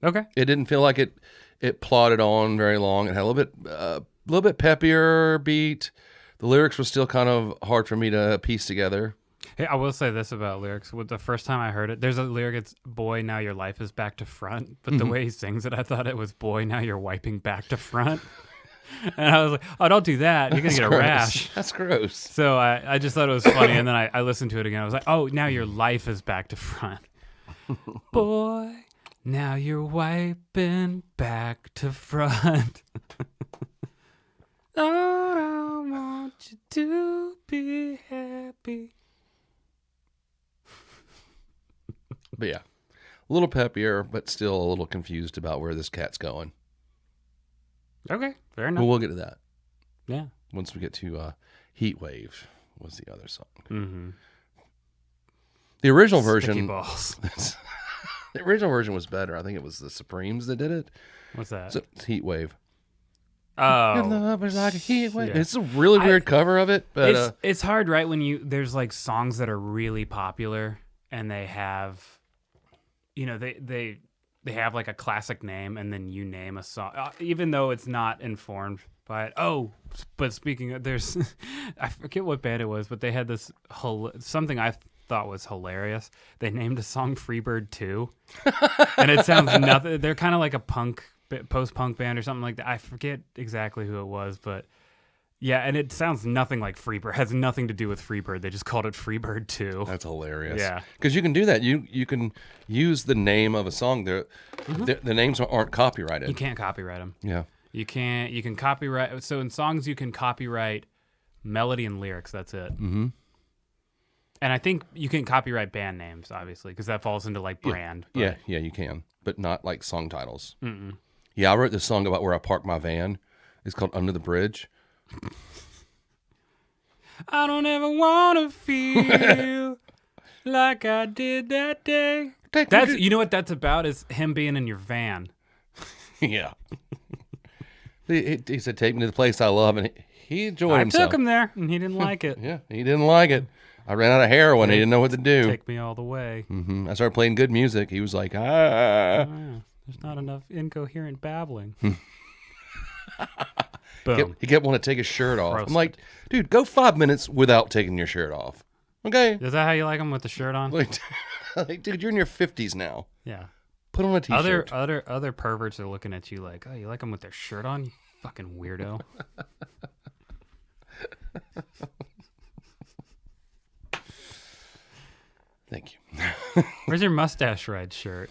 Okay. It didn't feel like it plodded on very long. It had a little bit peppier beat. The lyrics were still kind of hard for me to piece together. Hey, I will say this about lyrics. With the first time I heard it, there's a lyric, it's boy, now your life is back to front. But the way he sings it, I thought it was boy, now you're wiping back to front. And I was like, oh, don't do that. You're going to get a rash. That's gross. So I just thought it was funny. And then I listened to it again. I was like, oh, now your life is back to front. Boy, now you're wiping back to front. Lord, I want you to be happy. But yeah, a little peppier, but still a little confused about where this cat's going. Okay, fair But enough. we'll get to that. Yeah. Once we get to Heat Wave was the other song. Mm-hmm. The original Sticky version, balls. the original version was better. I think it was the Supremes that did it. What's that? So it's Heat Wave. Oh, Your love is like a heat wave. yeah. It's a really weird cover of it, but it's hard, right? When there's like songs that are really popular and they have, they have like a classic name and then you name a song, even though it's not informed by it. Oh, but speaking of, there's, I forget what band it was, but they had this something I thought was hilarious. They named a song Freebird 2, and it sounds nothing. They're kind of like a post-punk band or something like that. I forget exactly who it was, but yeah, and it sounds nothing like Freebird. It has nothing to do with Freebird. They just called it Freebird 2. that's hilarious. Yeah. Because you can do that. You can use the name of a song. The names aren't copyrighted. You can't copyright them. Yeah. You can copyright. So in songs, you can copyright melody and lyrics. That's it. Mm-hmm. And I think you can copyright band names, obviously, because that falls into like brand. but- Yeah, you can, but not like song titles. Yeah, I wrote this song about where I park my van. It's called Under the Bridge. I don't ever want to feel like I did that day. You know what that's about, is him being in your van. Yeah. He said, take me to the place I love, and he enjoyed I himself. took him there, and he didn't like it. Yeah, he didn't like it. I ran out of heroin. He didn't know what to do. Take me all the way. I started playing good music. He was like, Yeah, there's not enough incoherent babbling. Boom. He kept wanting to take his shirt off. Roasted. I'm like, dude, go 5 minutes without taking your shirt off. Okay? Is that how you like him, with the shirt on? Like, dude, you're in your 50s now. Yeah. Put on a t-shirt. Other perverts are looking at you like, oh, you like them with their shirt on? You fucking weirdo. Thank you. Where's your mustache ride shirt?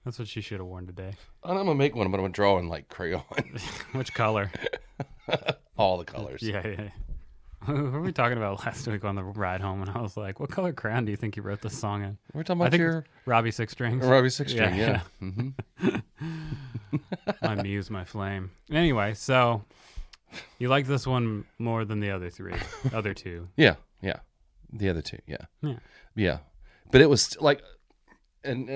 That's what she should have worn today. I'm going to make one, but I'm going to draw in like crayon. Which color? All the colors. Yeah. Who were we talking about last week on the ride home? And I was like, what color crayon do you think you wrote this song in? We're talking I about think your Robbie Six Strings. Robbie Six String, Yeah, yeah. Mm-hmm. My muse, my flame. Anyway, so you like this one more than the other two. Yeah. The other two, Yeah. Yeah. But it was like, and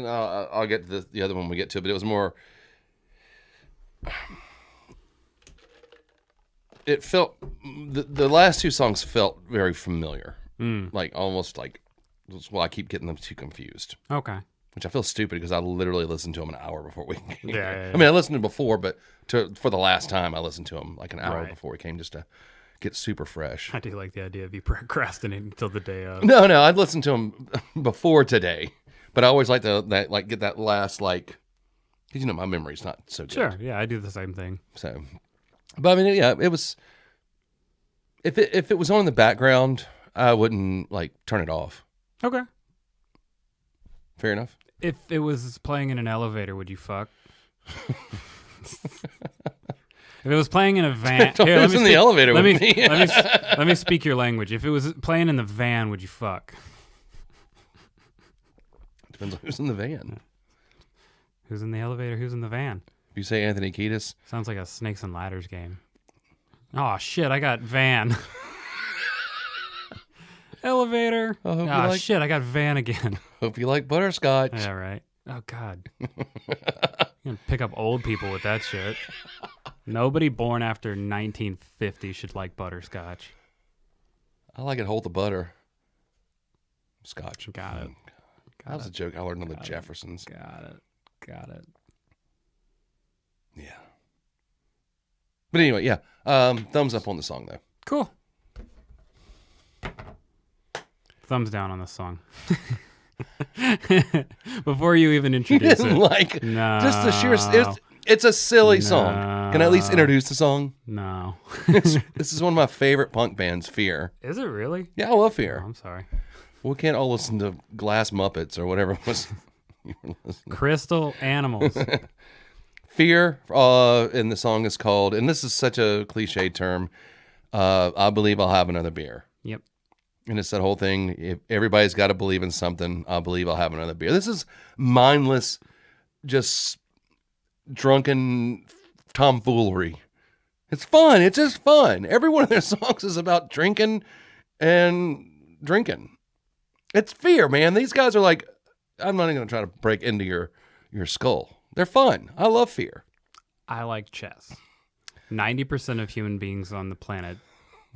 I'll get to the other one when we get to it, but it was more, it felt, the last two songs felt very familiar. Like almost like, well, I keep getting them too confused. Okay. Which I feel stupid because I literally listened to them an hour before we came. Yeah. I mean, I listened to them before, but for the last time, I listened to them like an hour Right. before we came just to get super fresh. I do like the idea of you procrastinating until the day of. No, I'd listened to them before today, but I always like to get that last because my memory's not so good. Sure. Yeah, I do the same thing. So, but I mean, yeah, it was. If it was on in the background, I wouldn't turn it off. Okay. Fair enough. If it was playing in an elevator, would you fuck? If it was playing in a van, Don't here, who's in the elevator let with me, me. let me speak your language. If it was playing in the van, would you fuck? Depends on who's in the van. Who's in the elevator? Who's in the van? If you say Anthony Kiedis, Sounds like a snakes and ladders game. Oh shit! I got van. Elevator. I hope you Oh, like- shit, I got van again. Hope you like butterscotch. Yeah, right. Oh, God. You're going to pick up old people with that shit. Nobody born after 1950 should like butterscotch. I like it hold the butter. Scotch. Got it. That was a joke I learned on the Jeffersons. Got it. Yeah. But anyway, yeah. Thumbs up on the song, though. Cool. Thumbs down on this song. Before you even You introduce didn't it. like No. just the sheer. It's a silly song. Can I at least introduce the song? No. This is one of my favorite punk bands, Fear. Is it really? Yeah, I love Oh, Fear. I'm sorry. We can't all listen to Glass Muppets or whatever it was. you were listening. Crystal Animals. Fear, and the song is called, and this is such a cliche term, I believe I'll have another beer. Yep. And it's that whole thing, if everybody's got to believe in something, I believe I'll have another beer. This is mindless, just drunken tomfoolery. It's fun. It's just fun. Every one of their songs is about drinking and drinking. It's Fear, man. These guys are like, I'm not even going to try to break into your skull. They're fun. I love Fear. I like chess. 90% of human beings on the planet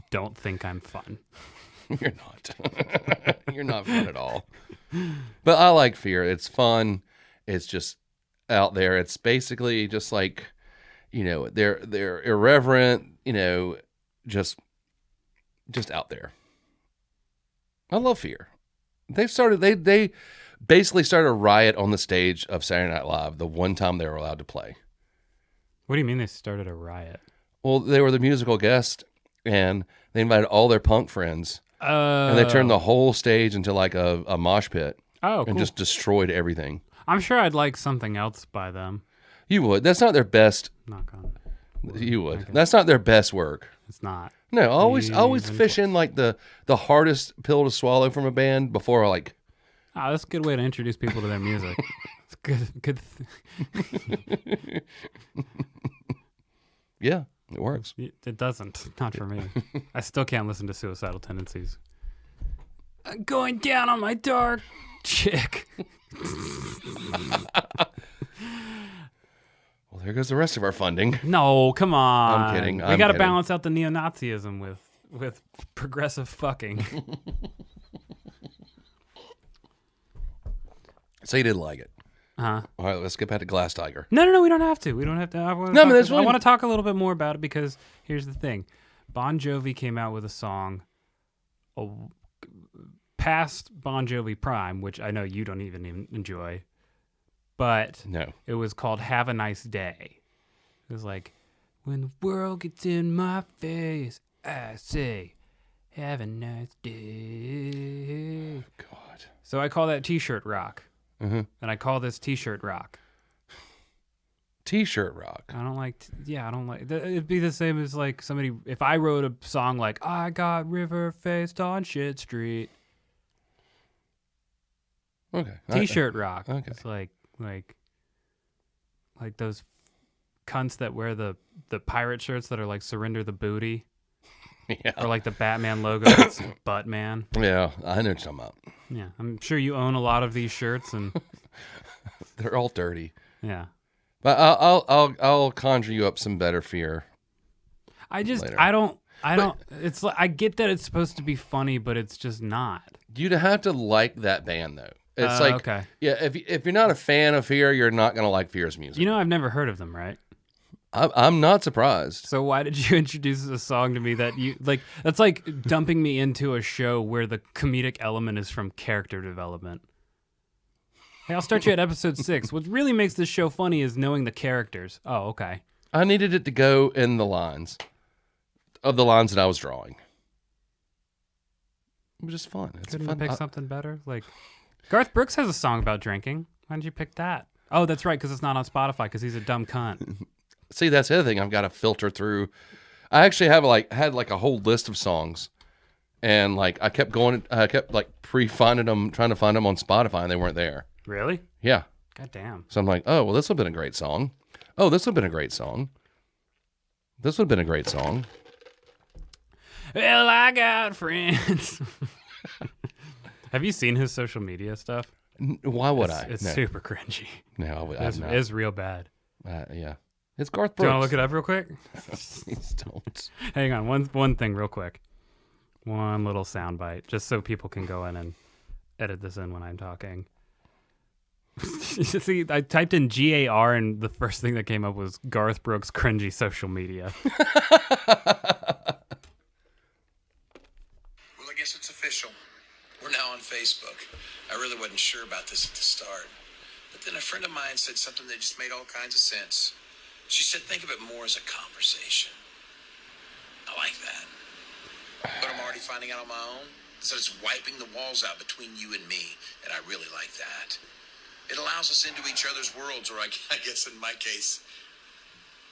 don't think I'm fun. You're not. You're not fun at all. But I like Fear. It's fun. It's just out there. It's basically just like, they're irreverent, just out there. I love Fear. They basically started a riot on the stage of Saturday Night Live the one time they were allowed to play. What do you mean they started a riot? Well, they were the musical guest, and they invited all their punk friends, and they turned the whole stage into like a mosh pit. Oh, and cool. just destroyed everything. I'm sure I'd like something else by them. You would. That's not their best. Knock on. You would. That's not their best work. It's not. No, always Even fish in like the hardest pill to swallow from a band before like. Oh, that's a good way to introduce people to their music. It's good. Yeah, it works. It doesn't. Not for me. I still can't listen to Suicidal Tendencies. I'm going down on my dark chick. Well, there goes the rest of our funding. No, come on. I'm kidding. We I'm got to kidding. balance out the neo-Nazism with progressive fucking. So you didn't like it. Huh? All right, let's get back to Glass Tiger. No, we don't have to. We don't have to. I want No, but that's I fine. want to talk a little bit more about it because here's the thing. Bon Jovi came out with a song past Bon Jovi Prime, which I know you don't even enjoy, but No. it was called Have a Nice Day. It was like, when the world gets in my face, I say, have a nice day. God. So I call that t-shirt rock. Mm-hmm. And I call this t-shirt rock. T-shirt rock. I don't like, it'd be the same as like somebody, if I wrote a song like, I got river faced on shit street. Okay. T-shirt rock. Okay. It's like those cunts that wear the pirate shirts that are like surrender the booty. Yeah. Or like the Batman logo that's Buttman. Yeah, I know what you're talking about. Yeah. I'm sure you own a lot of these shirts and They're all dirty. yeah. But I'll conjure you up some better Fear. Later. I don't it's like I get that it's supposed to be funny, but it's just not. You'd have to like that band though. It's like okay. Yeah, if you're not a fan of Fear, you're not gonna like Fear's music. You know, I've never heard of them, right? I'm not surprised. So why did you introduce a song to me that you like? That's like dumping me into a show where the comedic element is from character development. Hey, I'll start you at episode 6. What really makes this show funny is knowing the characters. Oh, okay. I needed it to go in the lines that I was drawing. It was just fun. It's Couldn't fun. you pick something better? Like Garth Brooks has a song about drinking. Why did you pick that? Oh, that's right, because it's not on Spotify because he's a dumb cunt. See, that's the other thing I've got to filter through. I actually had a whole list of songs, and like I kept pre-finding them, trying to find them on Spotify, and they weren't there. Really? Yeah. God damn. So I'm like, oh well, this would have been a great song. Oh, this would have been a great song. This would have been a great song. Well, I got friends. Have you seen his social media stuff? Why would It's No. super cringy. No, I would It's, not. it's real bad. Yeah. It's Garth Do you Brooks. want to look it up real quick? Please don't. Hang on, one thing real quick. One little sound bite, just so people can go in and edit this in when I'm talking. See, I typed in GAR and the first thing that came up was Garth Brooks cringy social media. Well, I guess it's official. We're now on Facebook. I really wasn't sure about this at the start. But then a friend of mine said something that just made all kinds of sense. She said, think of it more as a conversation. I like that. But I'm already finding out on my own. So it's wiping the walls out between you and me. And I really like that. It allows us into each other's worlds, or I guess in my case,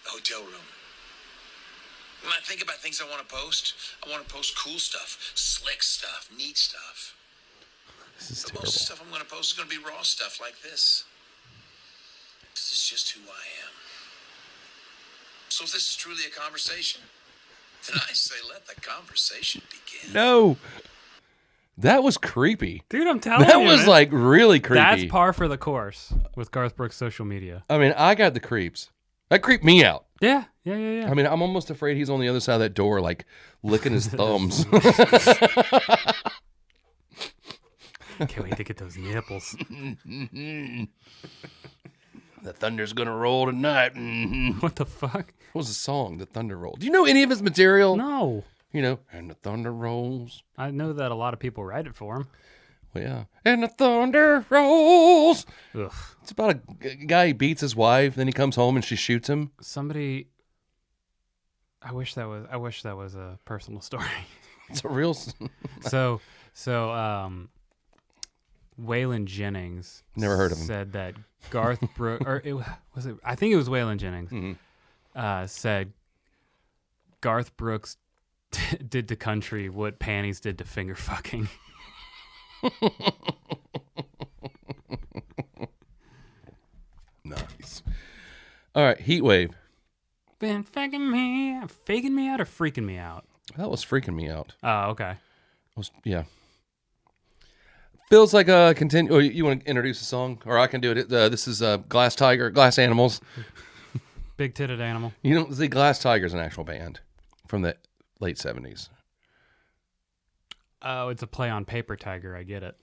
the hotel room. When I think about things I want to post cool stuff, slick stuff, neat stuff. This is But terrible. most of the stuff I'm going to post is going to be raw stuff like this. Because it's just who I am. So if this is truly a conversation, then I say let the conversation begin. No. That was creepy. Dude, I'm telling That you. was man. like really creepy. That's par for the course with Garth Brooks social media. I mean, I got the creeps. That creeped me out. Yeah. I mean, I'm almost afraid he's on the other side of that door, like licking his thumbs. Can't wait to get those nipples. The thunder's gonna roll tonight. What the fuck? What was the song? The thunder roll. Do you know any of his material? No. You know, and the thunder rolls. I know that a lot of people write it for him. Well, yeah. And the thunder rolls. Ugh. It's about a guy who beats his wife, then he comes home and she shoots him. Somebody. I wish that was a personal story. It's a real. so Waylon Jennings Never heard of him. said that Garth Brooks, I think it was Waylon Jennings, Mm-hmm. said Garth Brooks did to country what panties did to finger fucking. Nice. All right, Heat Wave. Been faking me out or freaking me out? That was freaking me out. Oh, okay. Yeah. Feels like a continue. Oh, you want to introduce the song, or I can do it. This is Glass Animals. Big titted animal. You know, the Glass Tiger's an actual band from the late 70s. Oh, it's a play on Paper Tiger. I get it.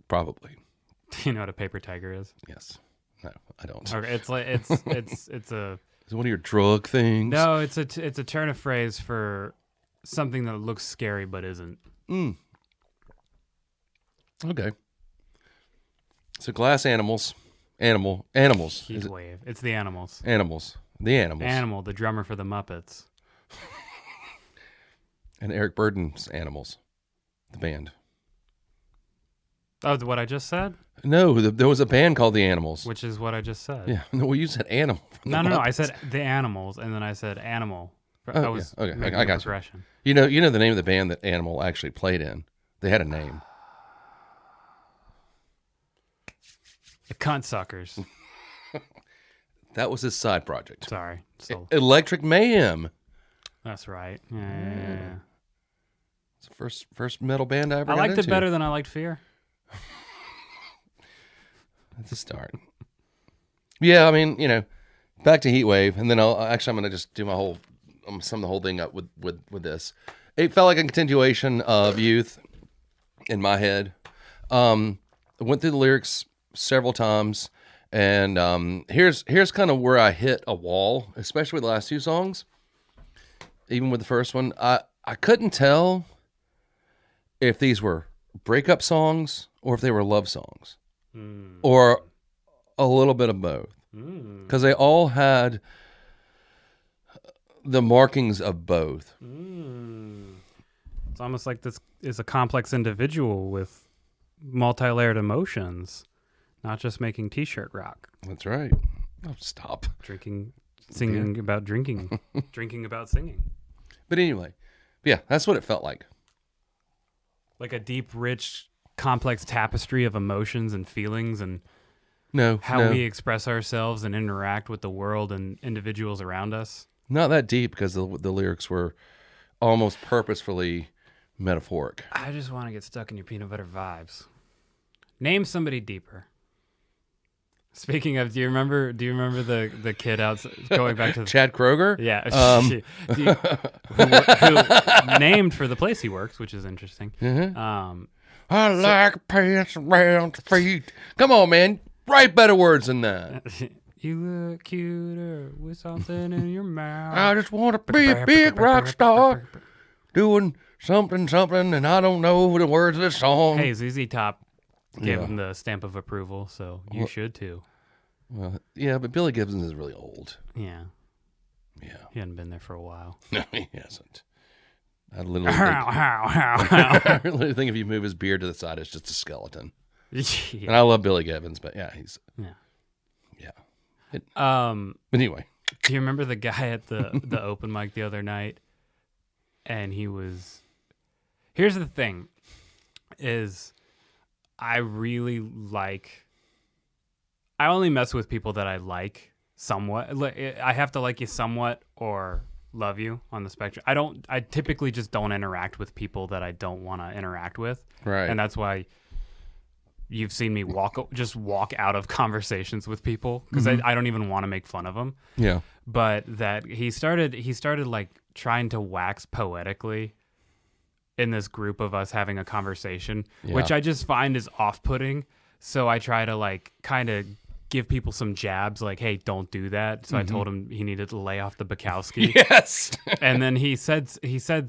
Probably. Do you know what a paper tiger is? Yes. No, I don't. Okay, it's like it's a Is it one of your drug things? no, it's a turn of phrase for something that looks scary but isn't. Okay. So Glass Animals. Animals. Heat Is it wave. It's the animals. Animals. The Animals. Animal, the drummer for the Muppets. And Eric Burden's Animals. The band. Oh, what I just said? No, there was a band called The Animals. Which is what I just said. Yeah. No, well, you said Animal. No. I said the animals, and then I said animal. I was yeah. Okay, making I a got you. progression. You know the name of the band that Animal actually played in. They had a name. The Cunt Suckers. That was his side project. Sorry. So Electric Mayhem. that's right. Yeah. It's the first metal band I ever I got liked it into. better than I liked Fear. That's a start. Yeah, I mean, back to Heat Wave, and then I'm going to just do sum the whole thing up with this. It felt like a continuation of Youth in my head. I went through the lyrics several times, and here's kind of where I hit a wall, especially with the last two songs. Even with the first one, I couldn't tell if these were breakup songs or if they were love songs. Or a little bit of both. Because they all had the markings of both. It's almost like this is a complex individual with multi-layered emotions, not just making t-shirt rock. That's right. Oh, stop. Singing about drinking, drinking about singing. But anyway, yeah, that's what it felt like. Like a deep, rich, complex tapestry of emotions and feelings and how we express ourselves and interact with the world and individuals around us. Not that deep, because the lyrics were almost purposefully metaphoric. I just want to get stuck in your peanut butter vibes. Name somebody deeper. Speaking of, do you remember the kid out going back to the, Chad Kroger? yeah, who named for the place he works, which is interesting. I like pants around the feet. Come on, man. Write better words than that. You look cuter with something in your mouth. I just want to be a big rock star doing something, and I don't know the words of this song. Hey, ZZ Top gave him the stamp of approval, so you should too. Well, yeah, but Billy Gibbons is really old. Yeah. Yeah. He hadn't been there for a while. No, he hasn't. I literally think if you move his beard to the side, it's just a skeleton. Yeah. And I love Billy Gibbons, but yeah, he's... Yeah. But anyway. Do you remember the guy at the open mic the other night? And he was... Here's the thing, is I really like... I only mess with people that I like somewhat. I have to like you somewhat or love you on the spectrum. I typically just don't interact with people that I don't want to interact with. Right. And that's why you've seen me walk out of conversations with people because I don't even want to make fun of them. Yeah. But that he started like trying to wax poetically in this group of us having a conversation, which I just find is off-putting. So I try to like kind of give people some jabs like, hey, don't do that. So I told him he needed to lay off the Bukowski. Yes. And then he said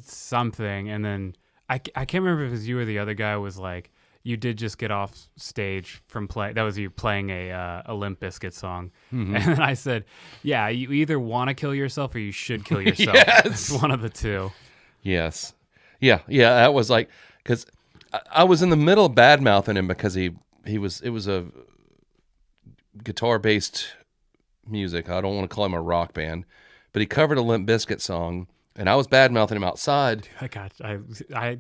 something, and then I can't remember if it was you or the other guy was like, you did just get off stage from that was you playing a Limp Bizkit song. And then I said, yeah, you either want to kill yourself or you should kill yourself. Yes. It's one of the two. Yes. Yeah. That was like, because I was in the middle of bad-mouthing him because it was a guitar-based music. I don't want to call him a rock band, but he covered a Limp Bizkit song, and I was bad-mouthing him outside. I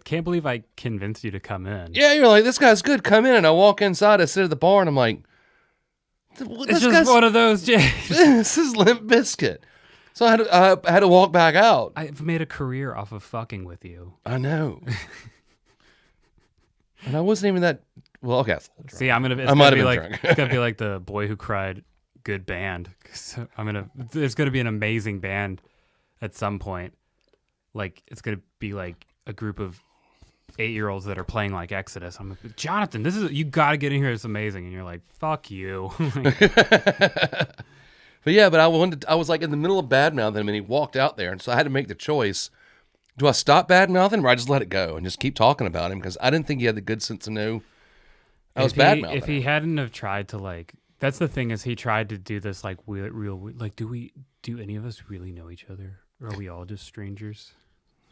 can't believe I convinced you to come in. Yeah, you're like, this guy's good, come in. And I walk inside, I sit at the bar, and I'm like, it's just one of those days. This is Limp Bizkit. So I had to walk back out. I've made a career off of fucking with you. I know. And I wasn't even that... Well, okay. See, I might have been drunk. It's gonna be like the Boy Who Cried good band. So there's gonna be an amazing band at some point. Like it's gonna be like a group of 8-year-olds that are playing like Exodus. I'm like, Jonathan, you gotta get in here. It's amazing. And you're like, fuck you. But I was like in the middle of bad mouthing him, and he walked out there, and so I had to make the choice. Do I stop bad mouthing him, or I just let it go and just keep talking about him? Because I didn't think he had the good sense to know I was bad mouthing. If he hadn't have tried to like, that's the thing, is he tried to do this like real like, do any of us really know each other, or are we all just strangers?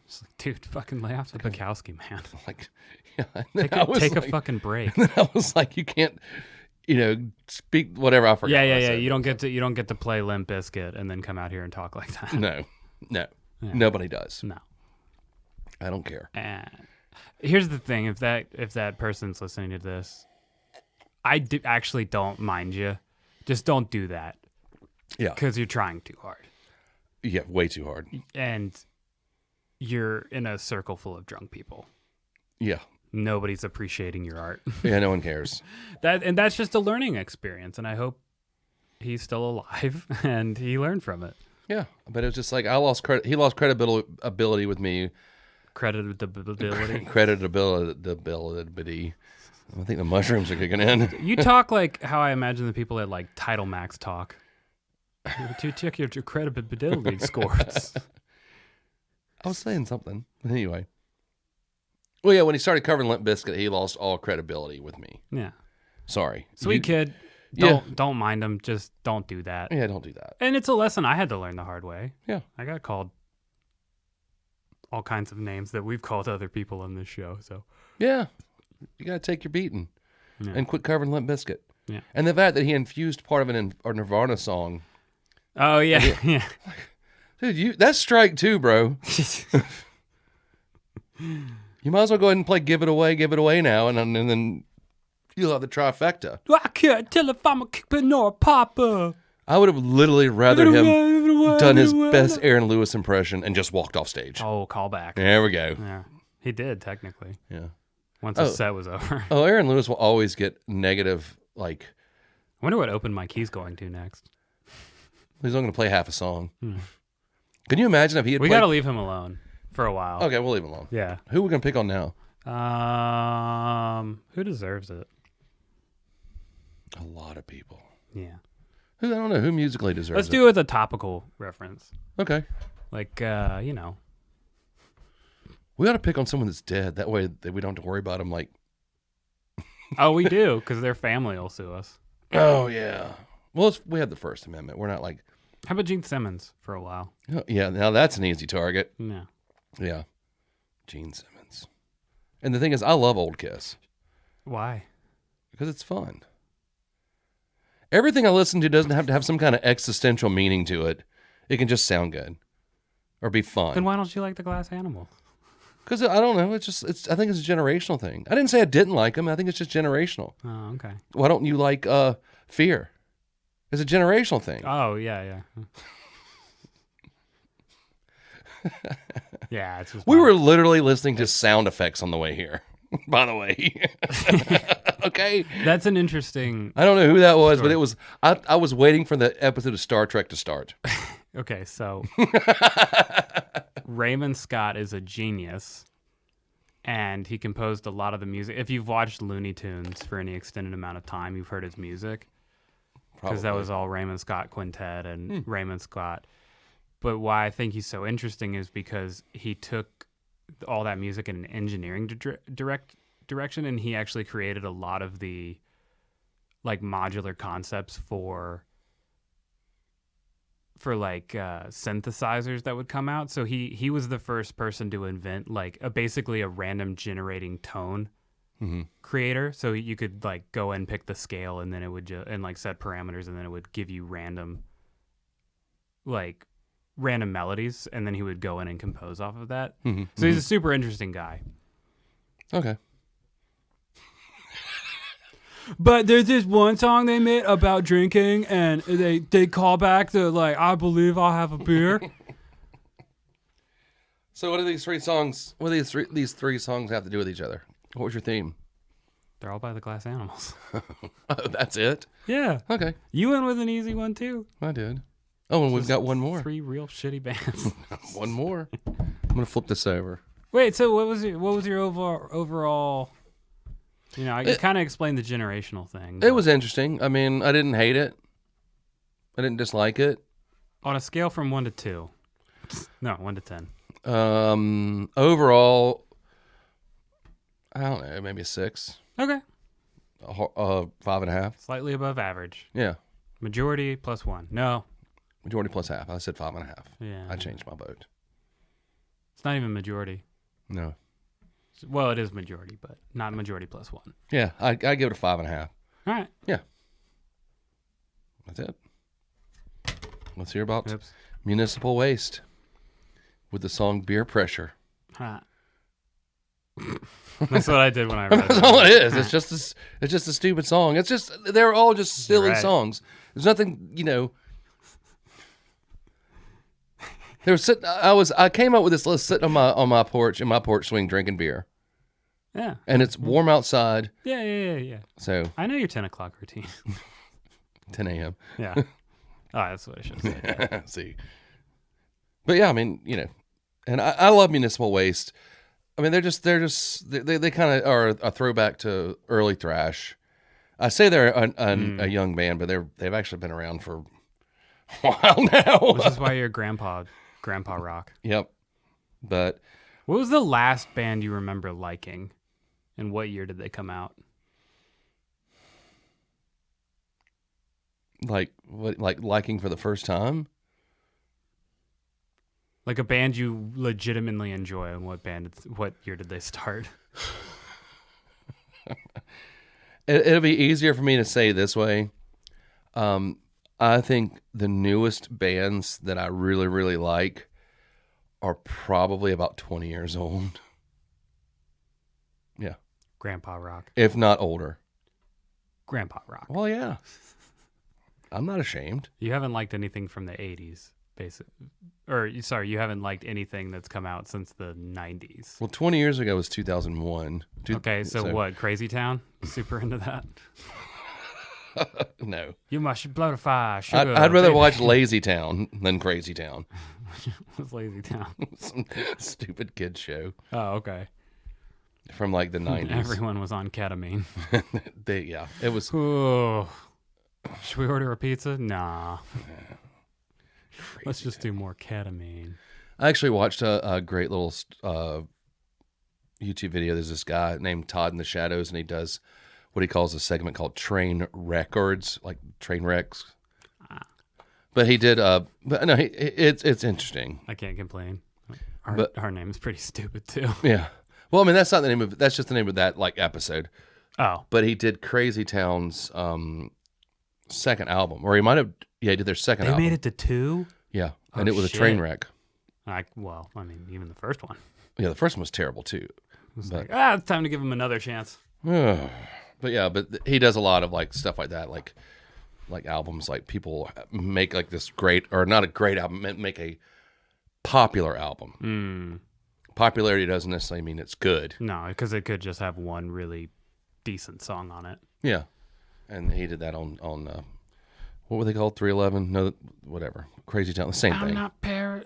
It's like, dude, fucking lay off the Bukowski, man. Like, yeah, take a fucking break. And I was like, you can't, speak whatever. I forgot. Yeah. You don't get to play Limp Bizkit and then come out here and talk like that. No, Yeah. nobody does. No. I don't care. And here's the thing: if that person's listening to this, actually don't mind you. Just don't do that. Yeah, because you're trying too hard. Yeah, way too hard. And you're in a circle full of drunk people. Yeah. Nobody's appreciating your art. Yeah, no one cares. That's just a learning experience, and I hope he's still alive and he learned from it. Yeah, but it was just like I lost credit. He lost credibility with me. Creditability. Credibility. I think the mushrooms are kicking in. You talk like how I imagine the people at like Title Max talk. To check your credibility scores. I was saying something. Anyway. Well, yeah, when he started covering Limp Bizkit, he lost all credibility with me. Yeah. Sorry. Sweet kid. Don't mind him. Just don't do that. Yeah, don't do that. And it's a lesson I had to learn the hard way. Yeah. I got called all kinds of names that we've called other people on this show. So yeah, you got to take your beating and quit covering Limp Bizkit. Yeah. And the fact that he infused part of a Nirvana song. Oh, yeah. Yeah. Dude, that's strike two, bro. You might as well go ahead and play Give It Away now, and then you'll have the trifecta. I can't tell if I'm a kickpin or a popper. I would have literally rather him done his best Aaron Lewis impression and just walked off stage. Oh, call back. There we go. Yeah. He did, technically. Yeah. Once the set was over. Oh, Aaron Lewis will always get negative, like, I wonder what open mic he's going to next. he's only going to play half a song. Can you imagine if he had We played... got to leave him alone for a while. Okay, we'll leave him alone. Yeah. Who are we going to pick on now? Who deserves it? A lot of people. Yeah. Who, I don't know. Who musically deserves Let's it? do it with a topical reference. Okay. Like, We ought to pick on someone that's dead. That way that we don't have to worry about them, like... Oh, we do, because their family will sue us. Oh, yeah. Well, we have the First Amendment. We're not like... How about Gene Simmons for a while? Oh, yeah, now that's an easy target. No. Yeah. Gene Simmons. And the thing is, I love Old Kiss. Why? Because it's fun. Everything I listen to doesn't have to have some kind of existential meaning to it. It can just sound good. Or be fun. Then why don't you like the Glass Animals? Because I don't know. I think it's a generational thing. I didn't say I didn't like them. I think it's just generational. Oh, okay. Why don't you like Fear? It's a generational thing. Oh, yeah. Yeah, it's just We were literally listening to sound effects on the way here, by the way. Okay? That's an interesting... I don't know who that was, but it was... I was waiting for the episode of Star Trek to start. Okay, so Raymond Scott is a genius, and he composed a lot of the music. If you've watched Looney Tunes for any extended amount of time, you've heard his music. Because that was all Raymond Scott Quintet and Raymond Scott. But why I think he's so interesting is because he took all that music in an engineering direction, and he actually created a lot of the like modular concepts for like synthesizers that would come out. So he was the first person to invent like basically a random generating tone creator. So you could like go and pick the scale, and then it would and like set parameters, and then it would give you random melodies, and then he would go in and compose off of that. So he's a super interesting guy. Okay. But there's this one song they made about drinking, and they call back to like, I believe I'll have a beer. So what are these three songs? What do these three songs have to do with each other? What was your theme? They're all by the Glass Animals. Oh, that's it? Yeah. Okay. You went with an easy one too. I did. Oh, and we've got one more. 3 real shitty bands. One more. I'm going to flip this over. Wait, so what was your overall you know, I kind of explained the generational thing. It was interesting. I mean, I didn't hate it. I didn't dislike it. On a scale from 1 to 2. No, 1 to 10. Overall, I don't know, maybe a 6. Okay. 5.5. Slightly above average. Yeah. Majority plus 1. No. Majority plus half. I said 5.5. Yeah. I changed my vote. It's not even majority. No. Well, it is majority, but not majority plus 1. Yeah, I give it a 5.5. All right. Yeah. That's it. Let's hear about Oops. Municipal Waste with the song Beer Pressure. Huh. That's what I did when I read That's it. all it is. It's just a stupid song. It's just they're all just silly Right. songs. There's nothing, you know. I came up with this list sitting on my porch in my porch swing drinking beer, Yeah. and it's warm outside. Yeah. So I know your 10 o'clock routine. 10 a.m. Yeah. Oh, that's what I should have said. See, but yeah, I mean, you know, and I love Municipal Waste. I mean, they kind of are a throwback to early thrash. I say they're a young band, but they've actually been around for a while now. Which is why you're grandpa rock. Yep. But What was the last band you remember liking? And what year did they come out? like liking for the first time. Like a band you legitimately enjoy, and what year did they start? It'll be easier for me to say this way. I think the newest bands that I really, really like are probably about 20 years old. Yeah. Grandpa rock. If not older. Grandpa rock. Well, yeah. I'm not ashamed. You haven't liked anything from the 80s. Sorry, you haven't liked anything that's come out since the 90s. Well, 20 years ago was 2001. Okay, so what? Crazy Town? Super into that? No. You must blow the fire. I'd rather watch Lazy Town than Crazy Town. What's Lazy Town? Some stupid kid show Oh, okay. from like the 90s. Everyone was on ketamine. It was Ooh. Should we order a pizza? Nah. Let's just do more ketamine. I actually watched a great little YouTube video. There's this guy named Todd in the Shadows, and he does what he calls a segment called Train Records, like train wrecks. But he did, but no, it's interesting. I can't complain. But Our name is pretty stupid too. Yeah. Well, I mean, that's not the name of, that's just the name of that like episode. Oh. But he did Crazy Town's second album, or he might have, he did their second album. They made it to 2? Yeah. Oh, And it was a train wreck. Well, I mean, even the first one. Yeah, the first one was terrible too. It's But- like, it's time to give him another chance. But yeah, but he does a lot of like stuff like that, like albums, like people make like this great, or not a great album, make a popular album. Popularity doesn't necessarily mean it's good. No, because it could just have one really decent song on it. Yeah, and he did that on what were they called? 311? No, whatever. Crazy Town, the same I'm thing. not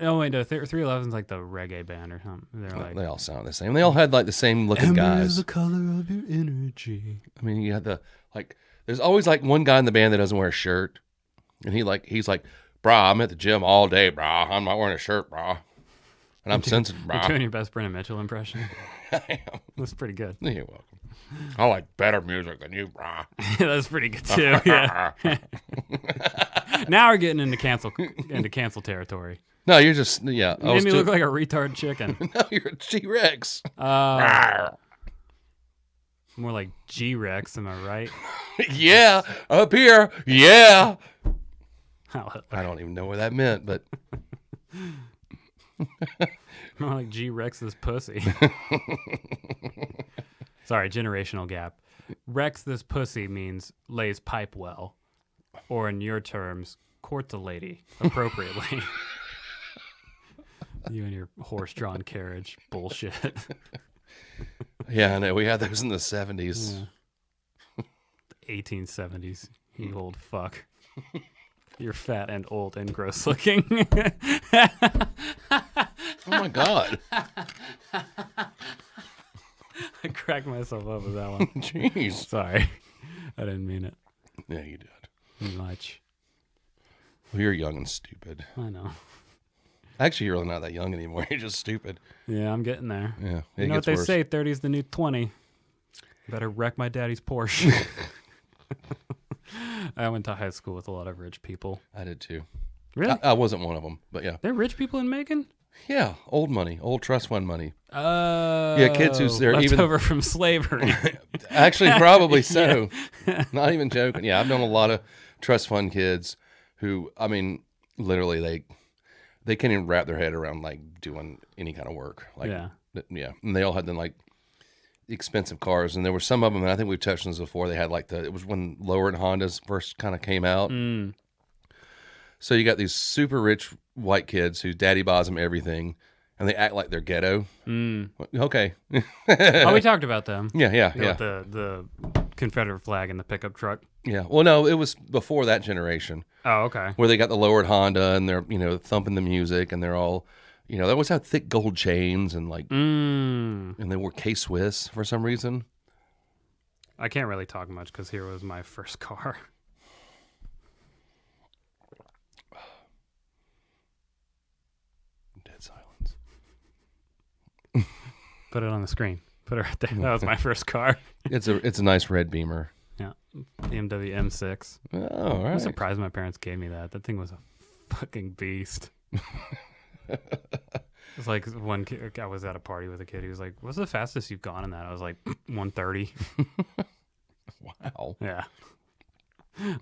Oh wait, no, 311's like the reggae band or something. They're like, They all sound the same. They all had like the same looking Amber guys. is the color of your energy. I mean, you had the like. There's always like one guy in the band that doesn't wear a shirt, and he's like, "Brah, I'm at the gym all day, brah. I'm not wearing a shirt, brah." And I'm sensitive, You're brah. doing your best Brennan Mitchell impression. I am. That's pretty good. You're welcome. I like better music than you, brah. That's pretty good too. Yeah. Now we're getting into cancel territory. No, you're just I You was made me too- look like a retard chicken. No, you're a T-Rex. More like G-Rex, am I right? Yeah, up here. Yeah. I I don't even know what that meant, but More like G-Rex's pussy. Sorry, generational gap. Rex this pussy means lays pipe well. Or in your terms, courts a lady appropriately. You and your horse-drawn carriage bullshit. yeah, I know we had those in the 70s. 1870s, you old fuck. You're fat and old and gross looking. Oh my God. I cracked myself up with that one. Jeez. Sorry. I didn't mean it Yeah, you did. much. Well, you're young and stupid. I know. Actually, you're really not that young anymore. You're just stupid. Yeah, I'm getting there. Yeah, You know what they say, 30's the new 20. Better wreck my daddy's Porsche. I went to high school with a lot of rich people. I did too. Really? I wasn't one of them, but yeah. They're rich people in Macon? Yeah, old money, old trust fund money. Yeah, kids who's there left even- over from slavery. Actually, probably so. Not even joking. Yeah, I've known a lot of trust fund kids who, I mean, literally they can't even wrap their head around like doing any kind of work. Like, Yeah. yeah. And they all had them like expensive cars, and there were some of them, and I think we've touched on this before. They had like it was when lower end Hondas first kind of came out. So you got these super rich white kids whose daddy buys them everything, and they act like they're ghetto. Okay. Oh, we talked about them. Yeah. With the Confederate flag in the pickup truck. Yeah. Well, no, it was before that generation Oh, okay. where they got the lowered Honda and they're, thumping the music, and they're all, they always have thick gold chains and like, and they wore K-Swiss for some reason. I can't really talk much because here was my first car. Dead silence. Put it on the screen. Put it right there. That was my first car. It's a nice red Beamer. Yeah. BMW M6. Oh, all I'm right. surprised my parents gave me that. That thing was a fucking beast. It's like one kid, I was at a party with a kid. He was like, "What's the fastest you've gone in that?" I was like, 130. Wow. Yeah.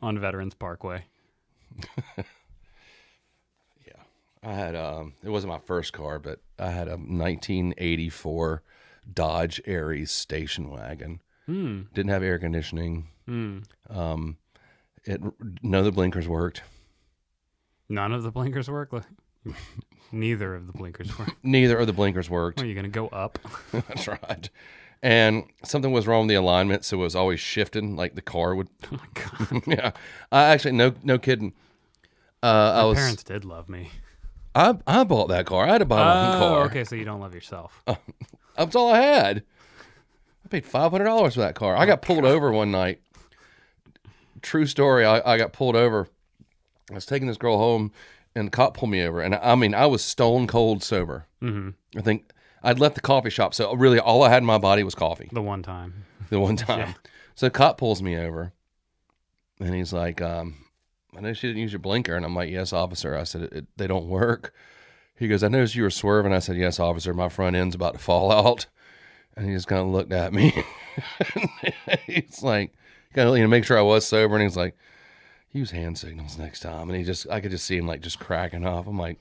On Veterans Parkway. Yeah. I had it wasn't my first car, but I had a 1984 Dodge Aries station wagon. Didn't have air conditioning. None of the blinkers worked. None of the blinkers work? Neither of the blinkers work. Neither of the blinkers worked. Are you going to go up? That's right. And something was wrong with the alignment, so it was always shifting, like the car would. Oh, my God. Yeah. I actually, no kidding. My parents did love me. I bought that car. I had to buy my own car. Okay, so you don't love yourself. That's all I had. I paid $500 for that car. I got pulled over one night. True story. I got pulled over. I was taking this girl home, and the cop pulled me over. And I was stone cold sober. Mm-hmm. I think I'd left the coffee shop, so really all I had in my body was coffee. The one time. Yeah. So the cop pulls me over, and he's like, I know she didn't use your blinker. And I'm like, yes, officer. I said, they don't work. He goes, I noticed you were swerving. I said, yes, officer. My front end's about to fall out. And he just kind of looked at me. He's like, kind of, make sure I was sober. And he's like, use hand signals next time. And I could just see him like just cracking up. I'm like,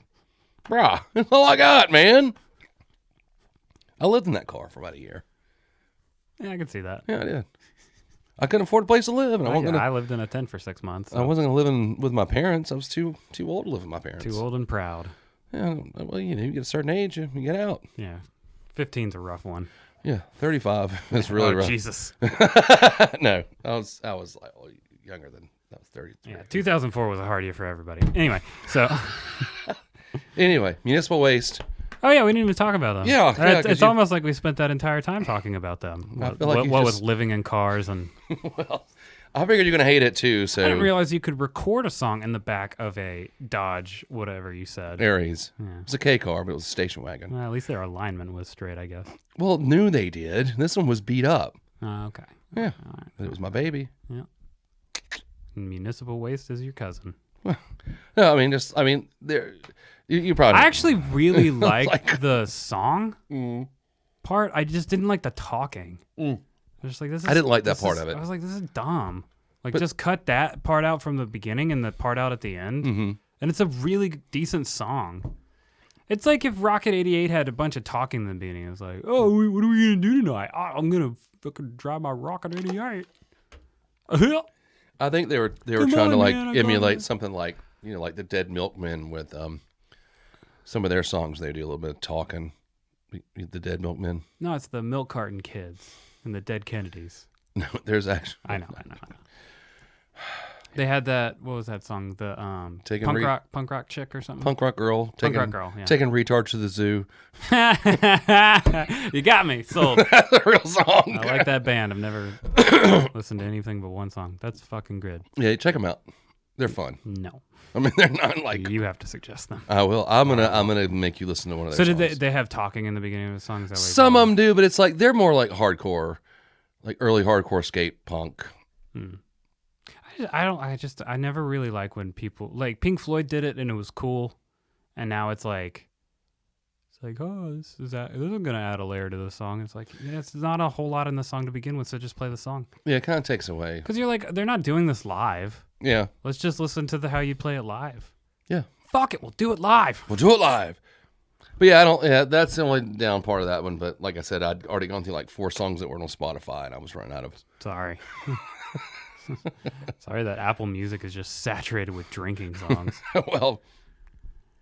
brah, that's all I got, man. I lived in that car for about a year. Yeah, I can see that. Yeah, I did. I couldn't afford a place to live, and I lived in a tent for 6 months. So. I wasn't gonna live with my parents. I was too old to live with my parents. Too old and proud. Yeah, well, you get a certain age, you get out. Yeah, 15's a rough one. Yeah, 35 is really rough. Jesus. No, I was like younger than I was 33. Yeah, 2004 was a hard year for everybody. Anyway, so. Anyway, municipal waste. Oh yeah, we didn't even talk about them. Yeah, it's almost like we spent that entire time talking about them. I feel like what with living in cars and. Well, I figured you're gonna hate it too. So I didn't realize you could record a song in the back of a Dodge, whatever you said. Aries. Yeah. It was a K car, but it was a station wagon. Well, at least their alignment was straight, I guess. Well, knew they did. This one was beat up. Okay. Yeah, All right. but it was my baby. Yeah. Municipal waste is your cousin. No, I mean, there. You probably. I actually really liked the song part. I just didn't like the talking. I was just like, this is. I didn't like that part of it. I was like, this is dumb. Like, just cut that part out from the beginning and the part out at the end. Mm-hmm. And it's a really decent song. It's like if Rocket 88 had a bunch of talking in the beginning. It was like, oh, what are we going to do tonight? I'm going to fucking drive my Rocket 88. I think they were trying to like emulate something like like the Dead Milkmen with some of their songs. They do a little bit of talking. The Dead Milkmen. No, it's the Milk Carton Kids and the Dead Kennedys. No, there's actually. I know. They had that. What was that song? The punk rock chick or something. Punk rock girl. Punk rock girl. Yeah. Taking retards to the zoo. You got me sold. That's a real song. I like that band. I've never listened to anything but one song. That's fucking good. Yeah, check them out. They're fun. No, I mean they're not like. You have to suggest them. I will. I'm gonna make you listen to one of their songs. So did they have talking in the beginning of the song? Is that some of them do, but it's like they're more like hardcore, like early hardcore skate punk. I never really like when people like Pink Floyd did it and it was cool, and now it's like, oh, this isn't gonna add a layer to the song. It's like, yeah, it's not a whole lot in the song to begin with, so just play the song. Yeah, it kind of takes away because you're like, they're not doing this live. Yeah, let's just listen to how you play it live. Yeah, fuck it, we'll do it live. We'll do it live. But yeah, that's the only down part of that one. But like I said, I'd already gone through like 4 songs that were on Spotify, and I was running out of. Sorry. Sorry that Apple Music is just saturated with drinking songs. Well,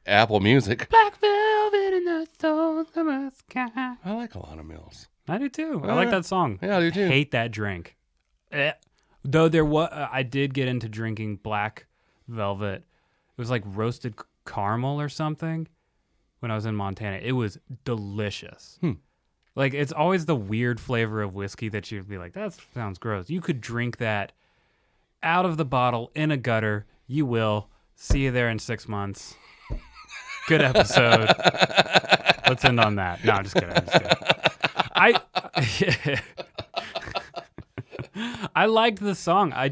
Apple Music. Black velvet in the soul of the sky. I like Alana Mills. I do too. I like that song. Yeah, I do too. Hate that drink. Though I did get into drinking Black Velvet. It was like roasted caramel or something when I was in Montana. It was delicious. Like, it's always the weird flavor of whiskey that you'd be like, that sounds gross. You could drink that out of the bottle in a gutter. You will. See you there in 6 months. Good episode. Let's end on that. No, I'm just kidding. I liked the song. I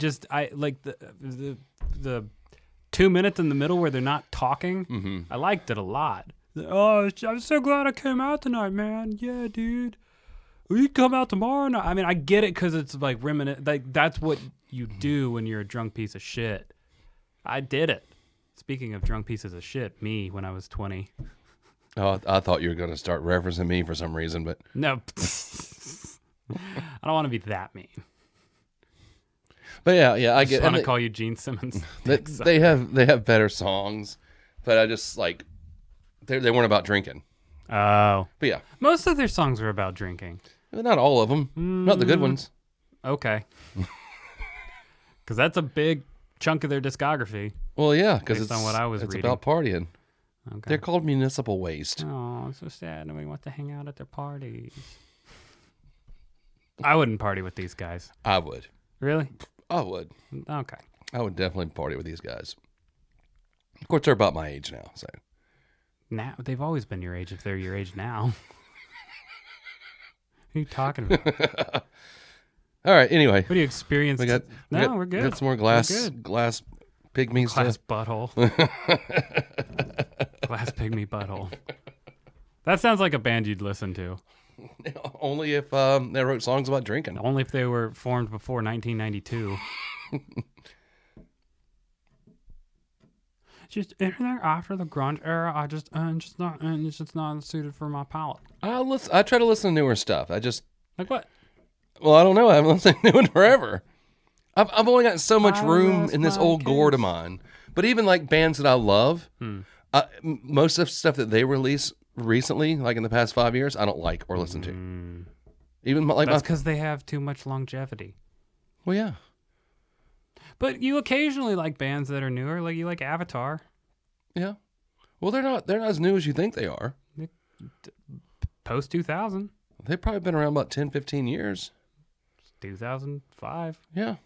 like the 2 minutes in the middle where they're not talking. Mm-hmm. I liked it a lot. Oh, I'm so glad I came out tonight, man. Yeah, dude. Will you come out tomorrow? No, I mean, I get it because it's like like that's what you do when you're a drunk piece of shit. I did it. Speaking of drunk pieces of shit, me when I was 20. Oh, I thought you were going to start referencing me for some reason, but no. I don't want to be that mean. But yeah, I I get. just want and to call you Gene Simmons. they have better songs, but I just like they weren't about drinking. Oh. But yeah, Most of their songs were about drinking. not all of them, not the good ones. Okay. Because that's a big chunk of their discography. Well, yeah, because Based it's on what I was it's reading. about partying. Okay. They're called Municipal Waste. Oh, it's so sad. Nobody wants to hang out at their parties. I wouldn't party with these guys. I would. Really? I would. Okay. I would definitely party with these guys. Of course, they're about my age now, so. Now they've always been your age if they're your age now. What are you talking about? All right. Anyway, What do you experience? We're good. Got some more We're good. glass pygmies. Glass butthole. Glass pygmy butthole. That sounds like a band you'd listen to. Only if they wrote songs about drinking. Only if they were formed before 1992. Just in there after the grunge era, it's just not suited for my palate. I try to listen to newer stuff. I just, Like what? well, I don't know. I haven't listened to it forever. I've only got so much I room rest in this my old gourd of case. mine. But even like bands that I love, most of the stuff that they release recently, like in the past 5 years, I don't like or listen to. Even like That's because they have too much longevity. well, yeah. But you occasionally like bands that are newer, like you like Avatar. Yeah. Well, they're not as new as you think they are. Post 2000, They've probably been around about 10, 15 years. 2005. Yeah.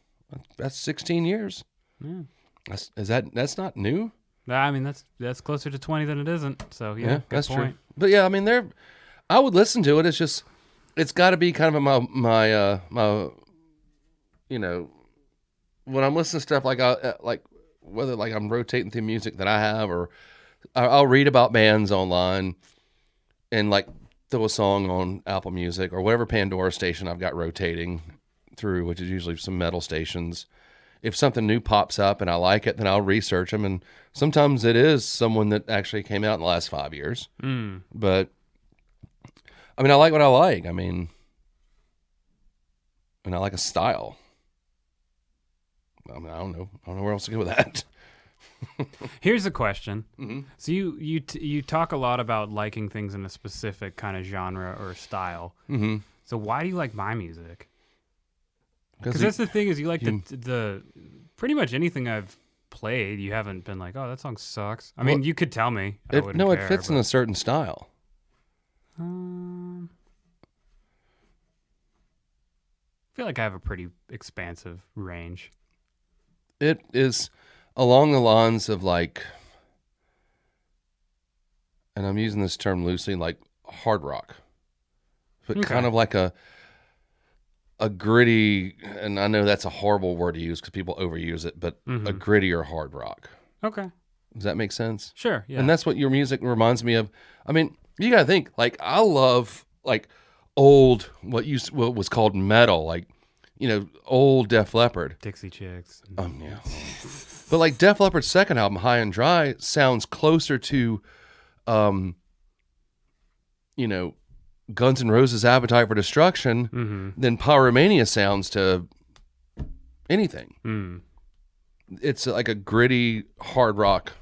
That's 16 years. Yeah. That's not new? I mean, that's closer to 20 than it isn't. So yeah, good that's point. true. But yeah, I mean, I would listen to it. It's just, it's got to be kind of my you know, when I'm listening to stuff like whether like I'm rotating through music that I have, or I'll read about bands online and like throw a song on Apple Music or whatever Pandora station I've got rotating through, which is usually some metal stations. If something new pops up and I like it, then I'll research them. And sometimes it is someone that actually came out in the last 5 years. But I mean, I like what I like. I mean, and I like a style. I mean, I don't know where else to go with that. Here's a question. So you talk a lot about liking things in a specific kind of genre or style. So why do you like my music? Because that's the thing is you like the pretty much anything I've played. You haven't been like, oh, that song sucks. I mean, you could tell me. I wouldn't it care, fits in a certain style. I feel like I have a pretty expansive range. It is along the lines of like, and I'm using this term loosely, like hard rock, but kind of like a gritty, and I know that's a horrible word to use because people overuse it, but a grittier hard rock. Okay. Does that make sense? Sure. Yeah. And that's what your music reminds me of. I mean, you gotta think, like, I love like old what was called metal, like, you know, old Def Leppard. Dixie Chicks. Yeah. But like Def Leppard's second album, High and Dry, sounds closer to, you know, Guns N' Roses' Appetite for Destruction than Pyromania sounds to anything. It's like a gritty hard rock,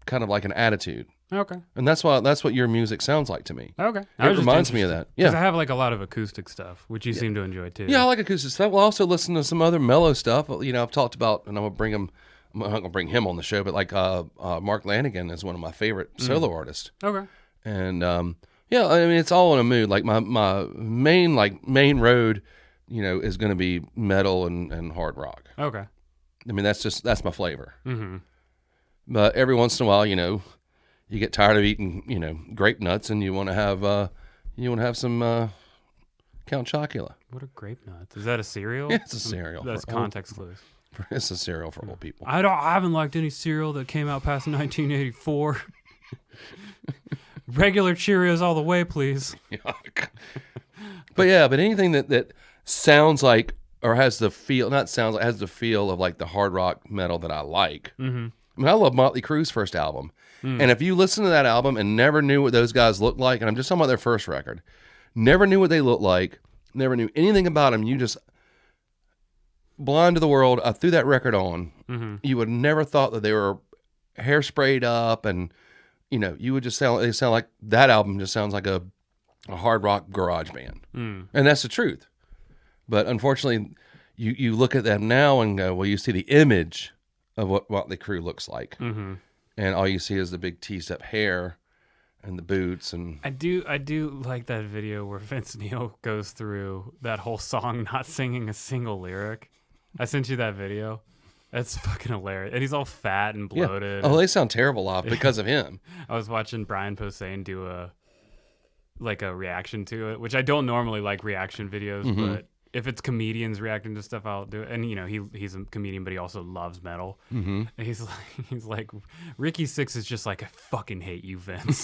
kind of like an attitude. Okay. And that's what your music sounds like to me. Okay. It reminds me of that. Because Yeah. I have like a lot of acoustic stuff, which you seem to enjoy too. Yeah, I like acoustic stuff. We'll also listen to some other mellow stuff. You know, I've talked about, and I'm not going to bring him on the show, but like Mark Lanigan is one of my favorite solo artists. Okay. And yeah, I mean, it's all in a mood. Like my main road, you know, is going to be metal and hard rock. Okay. I mean, that's my flavor. But every once in a while, you know, you get tired of eating, you know, grape nuts, and you want to have some Count Chocula. What are grape nuts? Is that a cereal? Yeah, it's a cereal. That's context clues. It's a cereal for old people. I haven't liked any cereal that came out past 1984. Regular Cheerios all the way, please. But anything that sounds like, or has the feel, not sounds like, has the feel of like the hard rock metal that I like. I mean, I love Motley Crue's first album. And if you listen to that album and never knew what those guys looked like, and I'm just talking about their first record, never knew what they looked like, never knew anything about them, blind to the world, I threw that record on. You would never thought that they were hairsprayed up, and you would just they sound like that album just sounds like a hard rock garage band, and that's the truth. But unfortunately, you look at them now and go, well, you see the image of what Motley Crue looks like, and all you see is the big teased up hair and the boots. And I do like that video where Vince Neil goes through that whole song not singing a single lyric. I sent you that video. That's fucking hilarious. And he's all fat and bloated. Oh, they sound terrible live because of him. I was watching Brian Posehn do a reaction to it, which I don't normally like reaction videos, but if it's comedians reacting to stuff, I'll do it. And he's a comedian, but he also loves metal. And he's like, Ricky Sixx is just like, I fucking hate you, Vince.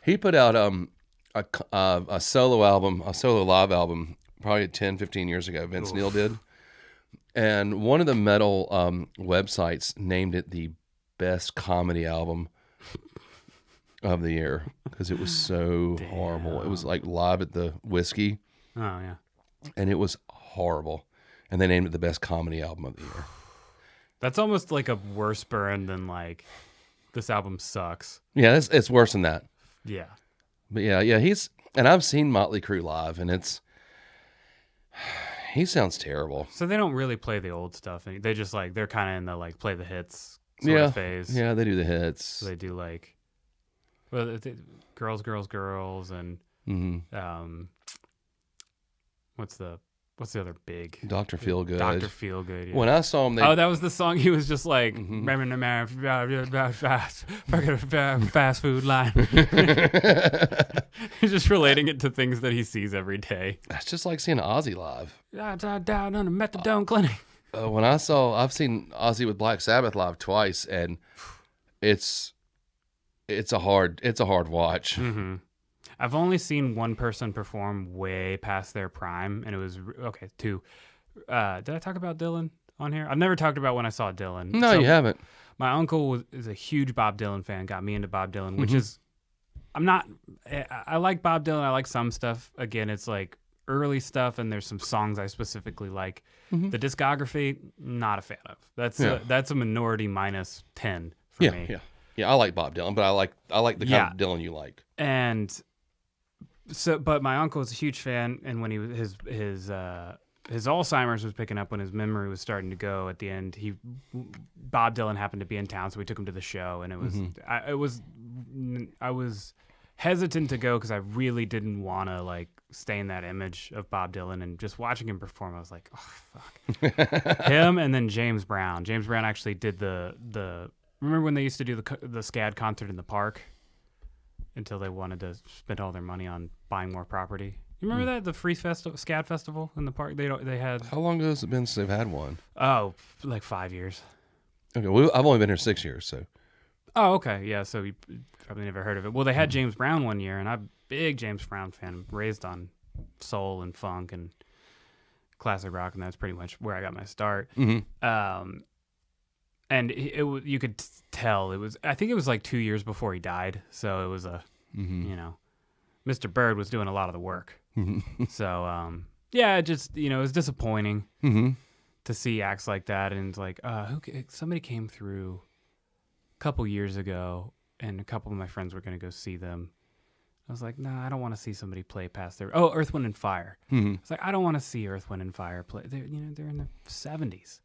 He put out a solo album, a solo live album, probably 10, 15 years ago. Vince Neil did, and one of the metal websites named it the best comedy album of the year because it was so horrible. It was like live at the Whiskey. Oh yeah, and it was horrible. And they named it the best comedy album of the year. That's almost like a worse burn than like this album sucks. Yeah, it's worse than that. Yeah, but yeah. And I've seen Motley Crue live, and he sounds terrible. So they don't really play the old stuff. They just they're kind of in the play the hits sort of phase. Yeah, they do the hits. So they do Girls, Girls, Girls, and what's the other big? Dr. Feelgood. Dr. Feelgood. Yeah. When I saw him, that was the song. He was just like, fast food line. He's just relating it to things that he sees every day. That's just like seeing Ozzy live. Down on a methadone clinic. I've seen Ozzy with Black Sabbath live twice, and it's a hard watch. I've only seen one person perform way past their prime, and it was two. Did I talk about Dylan on here? I've never talked about when I saw Dylan. No, you haven't. My uncle is a huge Bob Dylan fan. Got me into Bob Dylan, which is I like Bob Dylan. I like some stuff. Again, it's like early stuff, and there's some songs I specifically like. The discography, not a fan of. That's a minority minus 10 for me. Yeah, I like Bob Dylan, but I like the kind of Dylan you like. And so, but my uncle was a huge fan, and when his Alzheimer's was picking up, when his memory was starting to go at the end, Bob Dylan happened to be in town, so we took him to the show, and I was hesitant to go because I really didn't want to stay in that image of Bob Dylan, and just watching him perform, I was like, oh fuck. Him and then James Brown. James Brown actually did the remember when they used to do the SCAD concert in the park until they wanted to spend all their money on buying more property? You remember that, the free SCAD festival in the park? They had. How long has it been since they've had one? Oh, like 5 years. Okay, I've only been here 6 years, so. Oh, okay, yeah. So you probably never heard of it. Well, they had James Brown one year, and I'm a big James Brown fan. Raised on soul and funk and classic rock, and that's pretty much where I got my start. And you could tell it was. I think it was like 2 years before he died, so it was Mr. Bird was doing a lot of the work. So it just it was disappointing to see acts like that, and it's like somebody came through a couple years ago, and a couple of my friends were going to go see them. I was like, nah, I don't want to see somebody play past their. Oh, Earth, Wind and Fire. It's like, I don't want to see Earth, Wind and Fire play. They're in the 70s.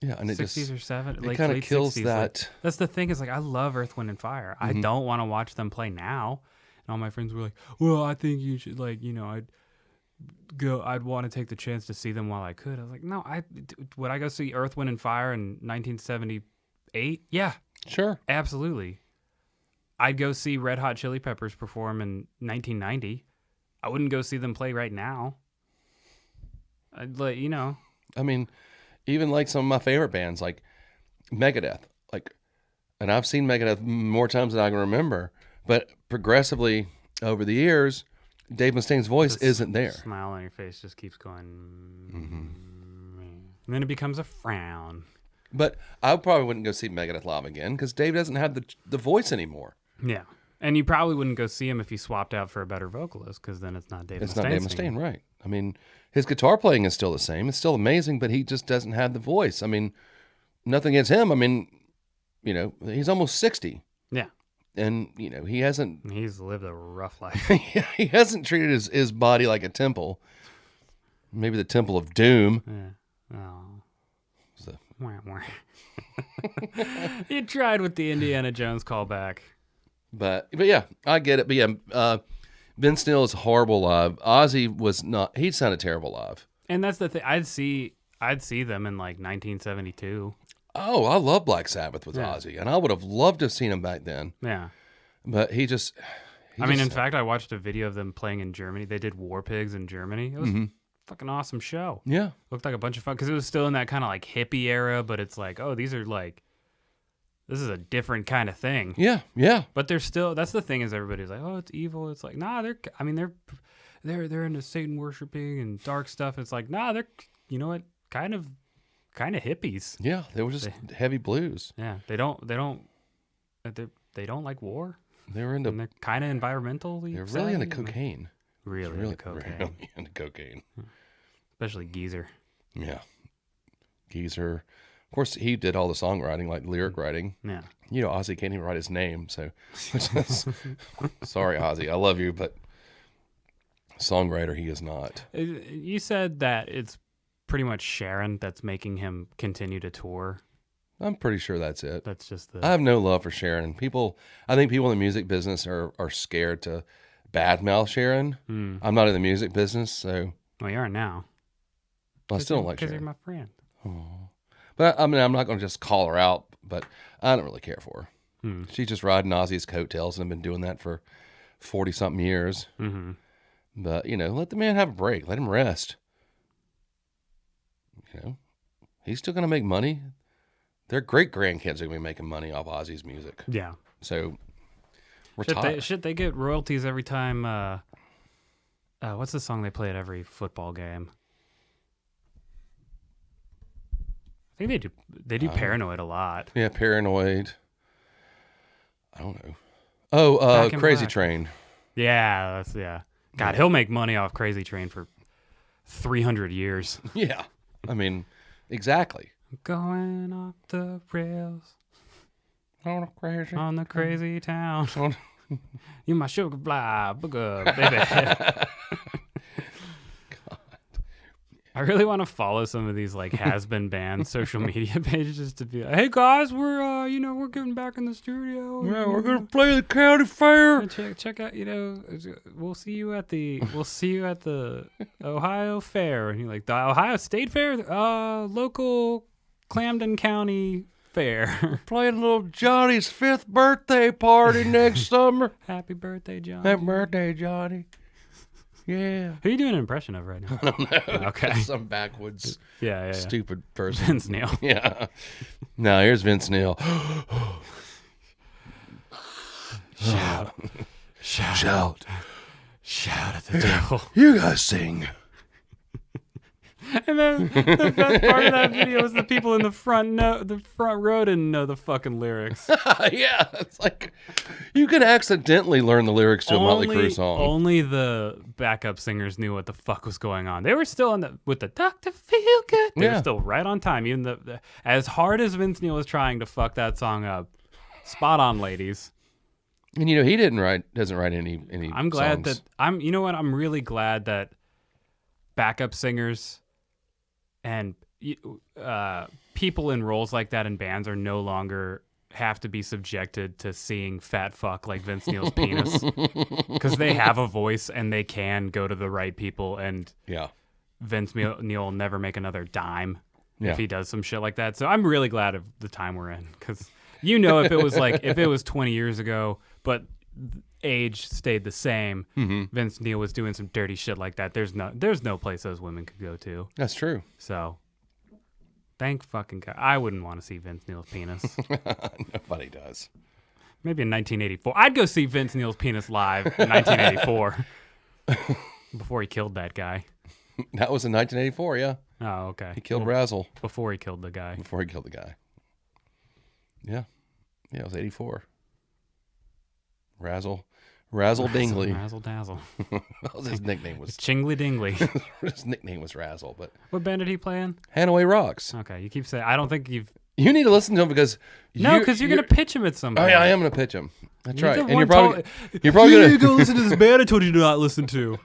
Yeah, and it 60s or 70s. It kind of kills 60s. that. That's the thing. Is I love Earth, Wind and Fire. I don't want to watch them play now. And all my friends were like, well, I think you should I'd want to take the chance to see them while I could. I was like, no, would I go see Earth, Wind and Fire in 1978? Yeah, sure, absolutely. I'd go see Red Hot Chili Peppers perform in 1990. I wouldn't go see them play right now. I'd I mean, even like some of my favorite bands, like Megadeth, and I've seen Megadeth more times than I can remember. But progressively over the years, Dave Mustaine's voice isn't there. Smile on your face just keeps going, and then it becomes a frown. But I probably wouldn't go see Megadeth live again because Dave doesn't have the voice anymore. Yeah. And you probably wouldn't go see him if he swapped out for a better vocalist, because then it's not Dave Mustaine. It's not Dave Mustaine, right? I mean, his guitar playing is still the same. It's still amazing, but he just doesn't have the voice. I mean, nothing against him. I mean, you know, he's almost 60. Yeah. And, you know, He's lived a rough life. he hasn't treated his body like a temple. Maybe the temple of doom. Yeah. Oh. So, Wah, wah. He tried with the Indiana Jones callback. but yeah, I get it. But yeah, Vince Neil is horrible live. Ozzy was not. He sounded terrible live. And that's the thing. I'd see them in like 1972. Oh, I love Black Sabbath with Yeah. Ozzy, and I would have loved to have seen him back then. Yeah. But he just. In fact, I watched a video of them playing in Germany. They did War Pigs in Germany. It was a fucking awesome show. Yeah. Looked like a bunch of fun because it was still in that kind of like hippie era, but it's like, oh, this is a different kind of thing. Yeah. Yeah. But they're still. That's the thing is everybody's like, oh, it's evil. It's like, nah, they're into Satan worshiping and dark stuff. It's like, nah, they're, you know what, kind of hippies. Yeah. They were just heavy blues. Yeah, they don't like war. They were And into. they're kind of environmentally. They're really into savvy. cocaine. Really into cocaine, Really into cocaine. especially Geezer. Yeah. Geezer. Of course, he did all the songwriting, like lyric writing. Yeah. You know, Ozzy can't even write his name, so which is, sorry, Ozzy, I love you, but songwriter he is not. You said that it's pretty much Sharon that's making him continue to tour. I'm pretty sure that's it. That's just the. I have no love for Sharon. I think people in the music business are scared to badmouth Sharon. I'm not in the music business, so Well, you are now. I still don't like because you're Sharon. my friend. But I mean, I'm not going to just call her out, but I don't really care for her. Hmm. She's just riding Ozzy's coattails and have been doing that for 40-something years. Mm-hmm. But, you know, let the man have a break. Let him rest. You know, he's still going to make money. Their great-grandkids are going to be making money off Ozzy's music. Yeah. So, retire. Should they get royalties every time? What's the song they play at every football game? I think they do. They do Paranoid a lot. Yeah, Paranoid. I don't know. Oh, Back in Crazy Black. Train. Yeah, God, he'll make money off Crazy Train for 300 years. Yeah. I mean, exactly. Going off the rails Oh, crazy. on the crazy town. You my sugar fly, booger, baby. I really want to follow some of these like has-been band social media pages to be like, hey guys, we're we're getting back in the studio. Yeah, we're going to play the county fair. Check out, we'll see you at the Ohio Fair. And you're like, the Ohio State Fair? Local Camden County Fair. Playing little Johnny's 5th birthday party next summer. Happy birthday, John. Happy birthday, Johnny. Yeah. Who are you doing an impression of right now? I don't know. Okay. Some backwoods, Yeah. stupid person. Vince Neil. Yeah. Now here's Vince Neil. Shout. Shout. Shout at the devil. You guys sing. And then the best part of that video is the people in the front row didn't know the fucking lyrics. Yeah. It's like you can accidentally learn the lyrics to a Motley Crue song. Only the backup singers knew what the fuck was going on. They were still with the Dr. Feel Good. They were still right on time. Even as hard as Vince Neil was trying to fuck that song up, spot on, ladies. And he doesn't write any I'm glad songs. you know what? I'm really glad that backup singers and people in roles like that in bands are no longer have to be subjected to seeing fat fuck like Vince Neil's penis, because they have a voice and they can go to the right people, and Vince Neil will never make another dime if he does some shit like that. So I'm really glad of the time we're in, because if it was 20 years ago, but age stayed the same, Vince Neil was doing some dirty shit like that. There's no place those women could go to. That's true. So, thank fucking God. I wouldn't want to see Vince Neil's penis. Nobody does. Maybe in 1984. I'd go see Vince Neil's penis live in 1984. Before he killed that guy. That was in 1984, yeah. Oh, okay. He killed Razzle. Before he killed the guy. Yeah. Yeah, it was 84. Razzle Dingley. Razzle Dazzle. His nickname was Chingly Dingley. his nickname was Razzle, but What band did he play in? Hanaway Rocks. Okay, you keep saying. I don't think you've. You need to listen to him because No, because you're going to pitch him at some Oh point. yeah, I am going to pitch him. That's right. And you're probably going to go listen to this band I told you to not listen to.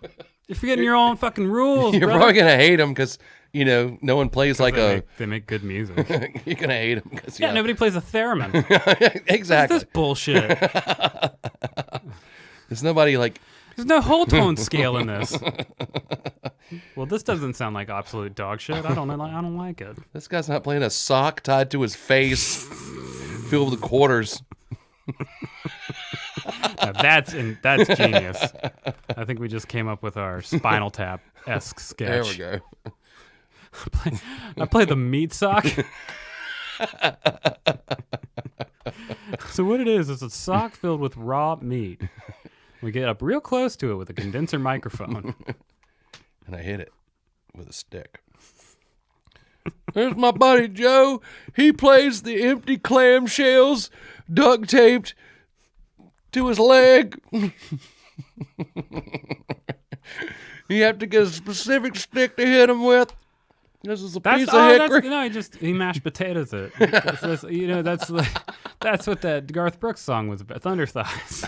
You're forgetting your own fucking rules. you're brother. probably going to hate him because no one plays like They make good music. you're going to hate him because Yeah, nobody plays a theremin. exactly. What's this bullshit? There's nobody like. There's no whole tone scale in this. Well, this doesn't sound like absolute dog shit. I don't like it. This guy's not playing a sock tied to his face, filled with quarters. Now, that's genius. I think we just came up with our Spinal Tap-esque sketch. There we go. I play the meat sock. So what it is a sock filled with raw meat. We get up real close to it with a condenser microphone. And I hit it with a stick. There's my buddy Joe. He plays the empty clamshells duct taped to his leg. You have to get a specific stick to hit him with. This is a piece of hickory. He mashed potatoes it. That's what that Garth Brooks song was about. Thunder Thighs.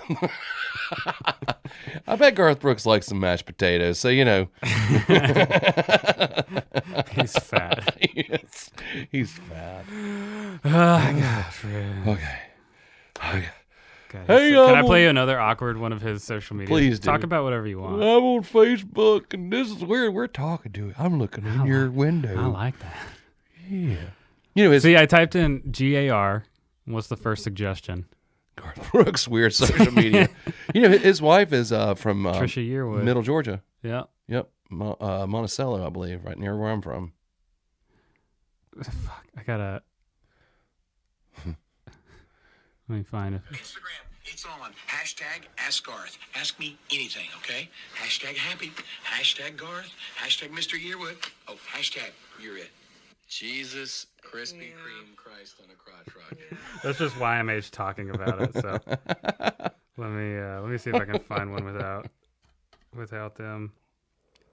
I bet Garth Brooks likes some mashed potatoes, so He's fat. he's fat. Oh, God. Okay. Okay. Hey, can I play you another awkward one of his social media? Please do. Talk about whatever you want. I'm on Facebook, and this is weird. We're talking to it. I'm looking in your window. I like that. Yeah. See, I typed in GAR. What's the first suggestion? Garth Brooks, weird social media. His wife is from Trisha Yearwood. Middle Georgia. Yeah. Yep. Monticello, I believe, right near where I'm from. Fuck. I gotta. Let me find it. Instagram, it's on. Hashtag Ask Garth. Ask me anything, okay? Hashtag happy. Hashtag Garth. Hashtag Mr. Yearwood. Oh, hashtag you're it. Jesus Krispy Kreme Christ on a crotch rocket. That's just YMH talking about it. So let me see if I can find one without them.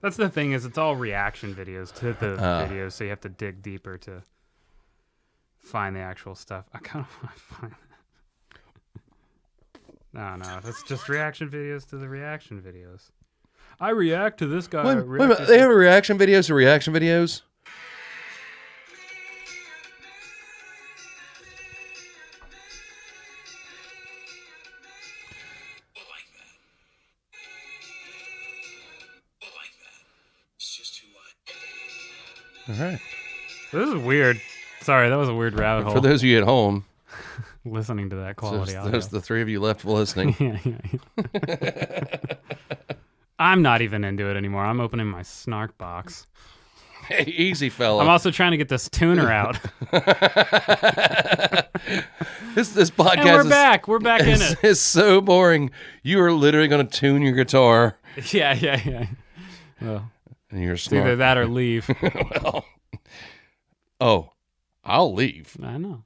That's the thing is it's all reaction videos to the videos, so you have to dig deeper to find the actual stuff. I kind of want to find. No, that's just reaction videos to the reaction videos. I react to this guy. Wait a minute. They have reaction videos to reaction videos? It's just too All light. right. This is weird. Sorry, that was a weird rabbit hole. For those of you at home, listening to that quality audio. there's the three of you left listening. Yeah. I'm not even into it anymore. I'm opening my snark box. Hey, easy, fella. I'm also trying to get this tuner out. This podcast And we're back. We're back in it. It's so boring. You are literally going to tune your guitar. Yeah. Well, And you're it's either smart. that or leave. I'll leave. I know.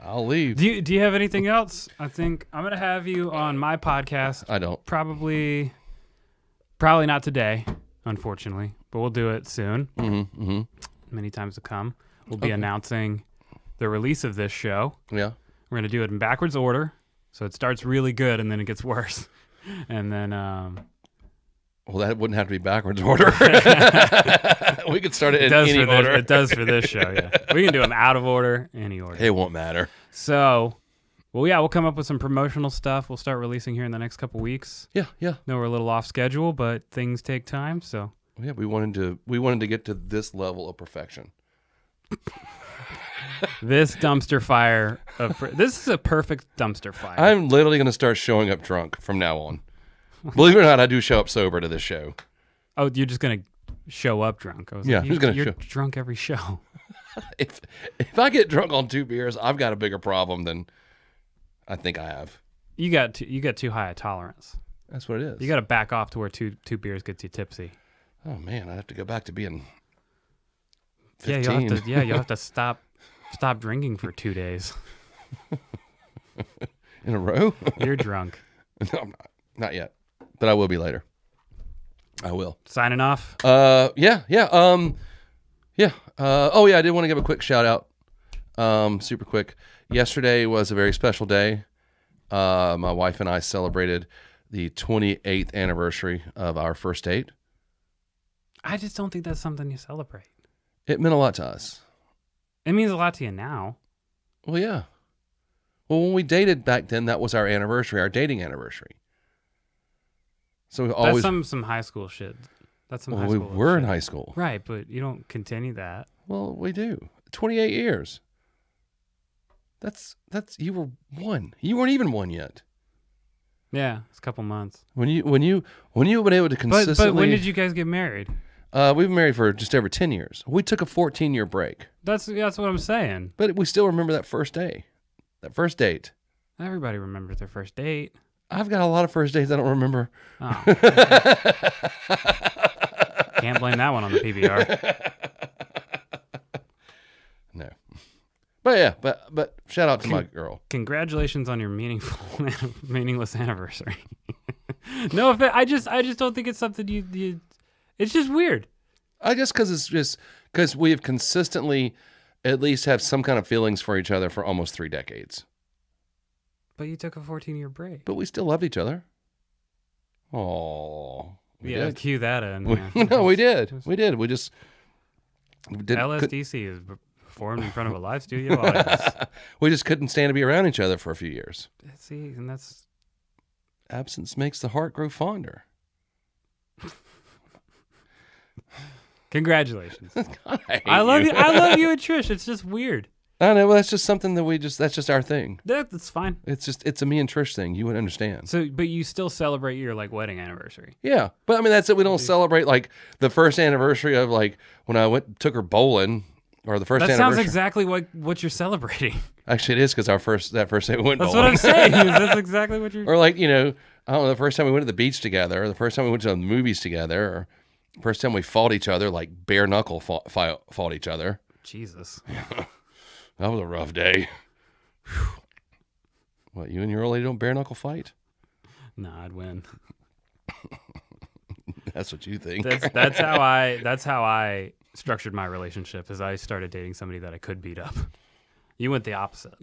I'll leave. Do you have anything else? I think I'm gonna have you on my podcast. I don't. Probably not today, unfortunately, but we'll do it soon. Many times to come. We'll be announcing the release of this show. Yeah. We're gonna do it in backwards order, so it starts really good and then it gets worse, and then. Well, that wouldn't have to be backwards order. We could start it in any order. It does for this show, yeah. We can do them out of order, any order. It won't matter. So, we'll come up with some promotional stuff. We'll start releasing here in the next couple weeks. Yeah. No, we're a little off schedule, but things take time, so. Yeah, we wanted to get to this level of perfection. This dumpster fire, this is a perfect dumpster fire. I'm literally going to start showing up drunk from now on. Believe it or not, I do show up sober to this show. Oh, you're just going to show up drunk? I was Yeah, like, who's gonna you're show- drunk every show. If I get drunk on 2 beers, I've got a bigger problem than I think I have. You got too high a tolerance. That's what it is. You got to back off to where two beers gets you tipsy. Oh man, I have to go back to being Yeah, 15. you'll have to stop drinking for 2 days. In a row. You're drunk. No, I'm not yet, but I will be later. I will. Signing off. Yeah. Oh yeah, I did want to give a quick shout out. Super quick. Yesterday was a very special day. My wife and I celebrated the 28th anniversary of our first date. I just don't think that's something you celebrate. It meant a lot to us. It means a lot to you now. Well, yeah. Well, when we dated back then, that was our anniversary, our dating anniversary. So we always. That's some high school shit. That's some Well, high we school were in shit. high school. Right, but you don't continue that. Well, we do. 28 years. That's you were one. You weren't even one yet. Yeah, it's a couple months. When you've been able to consistently. But when did you guys get married? We've been married for just over 10 years. We took a 14-year break. That's what I'm saying. But we still remember that first day. That first date. Everybody remembers their first date. I've got a lot of first dates I don't remember. Oh. Can't blame that one on the PBR. No. But yeah, but shout out to my girl. Congratulations on your meaningless anniversary. No, I just don't think it's something you. It's just weird. I guess because we have consistently at least have some kind of feelings for each other for almost 3 decades. But you took a 14-year break. But we still loved each other. Oh, we Yeah, did. cue that in. No, we did. We did. We just didn't. LSDC is performed in front of a live studio audience. We just couldn't stand to be around each other for a few years. See, and that's Absence makes the heart grow fonder. Congratulations. I love you. I love you and Trish. It's just weird. I know. Well, that's just something that's just our thing. That's fine. It's a me and Trish thing. You would understand. So, but you still celebrate your wedding anniversary. Yeah, but I mean that's it. We don't celebrate like the first anniversary of like when I took her bowling or the first. That anniversary. sounds exactly what you're celebrating. Actually, it is because that first day we went That's bowling. what I'm saying. That's exactly what you're. Or like I don't know, the first time we went to the beach together, or the first time we went to the movies together, or the first time we fought each other, like bare knuckle fought each other. Jesus. That was a rough day. Whew. What, you and your old lady don't bare knuckle fight? No, I'd win. That's what you think. That's how I structured my relationship. Is I started dating somebody that I could beat up. You went the opposite.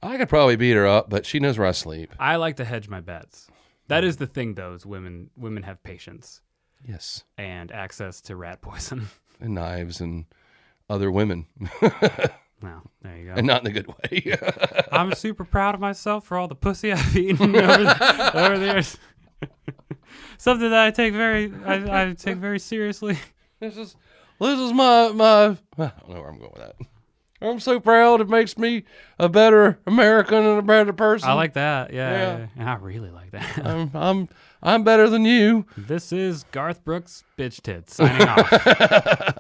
I could probably beat her up, but she knows where I sleep. I like to hedge my bets. That is the thing, though, is women have patience. Yes. And access to rat poison. And knives and other women. Well, there you go. And not in a good way. I'm super proud of myself for all the pussy I've eaten over the years. Something that I take very seriously. This is my I don't know where I'm going with that. I'm so proud. It makes me a better American and a better person. I like that. Yeah. Yeah. And I really like that. I'm better than you. This is Garth Brooks' Bitch Tits signing off.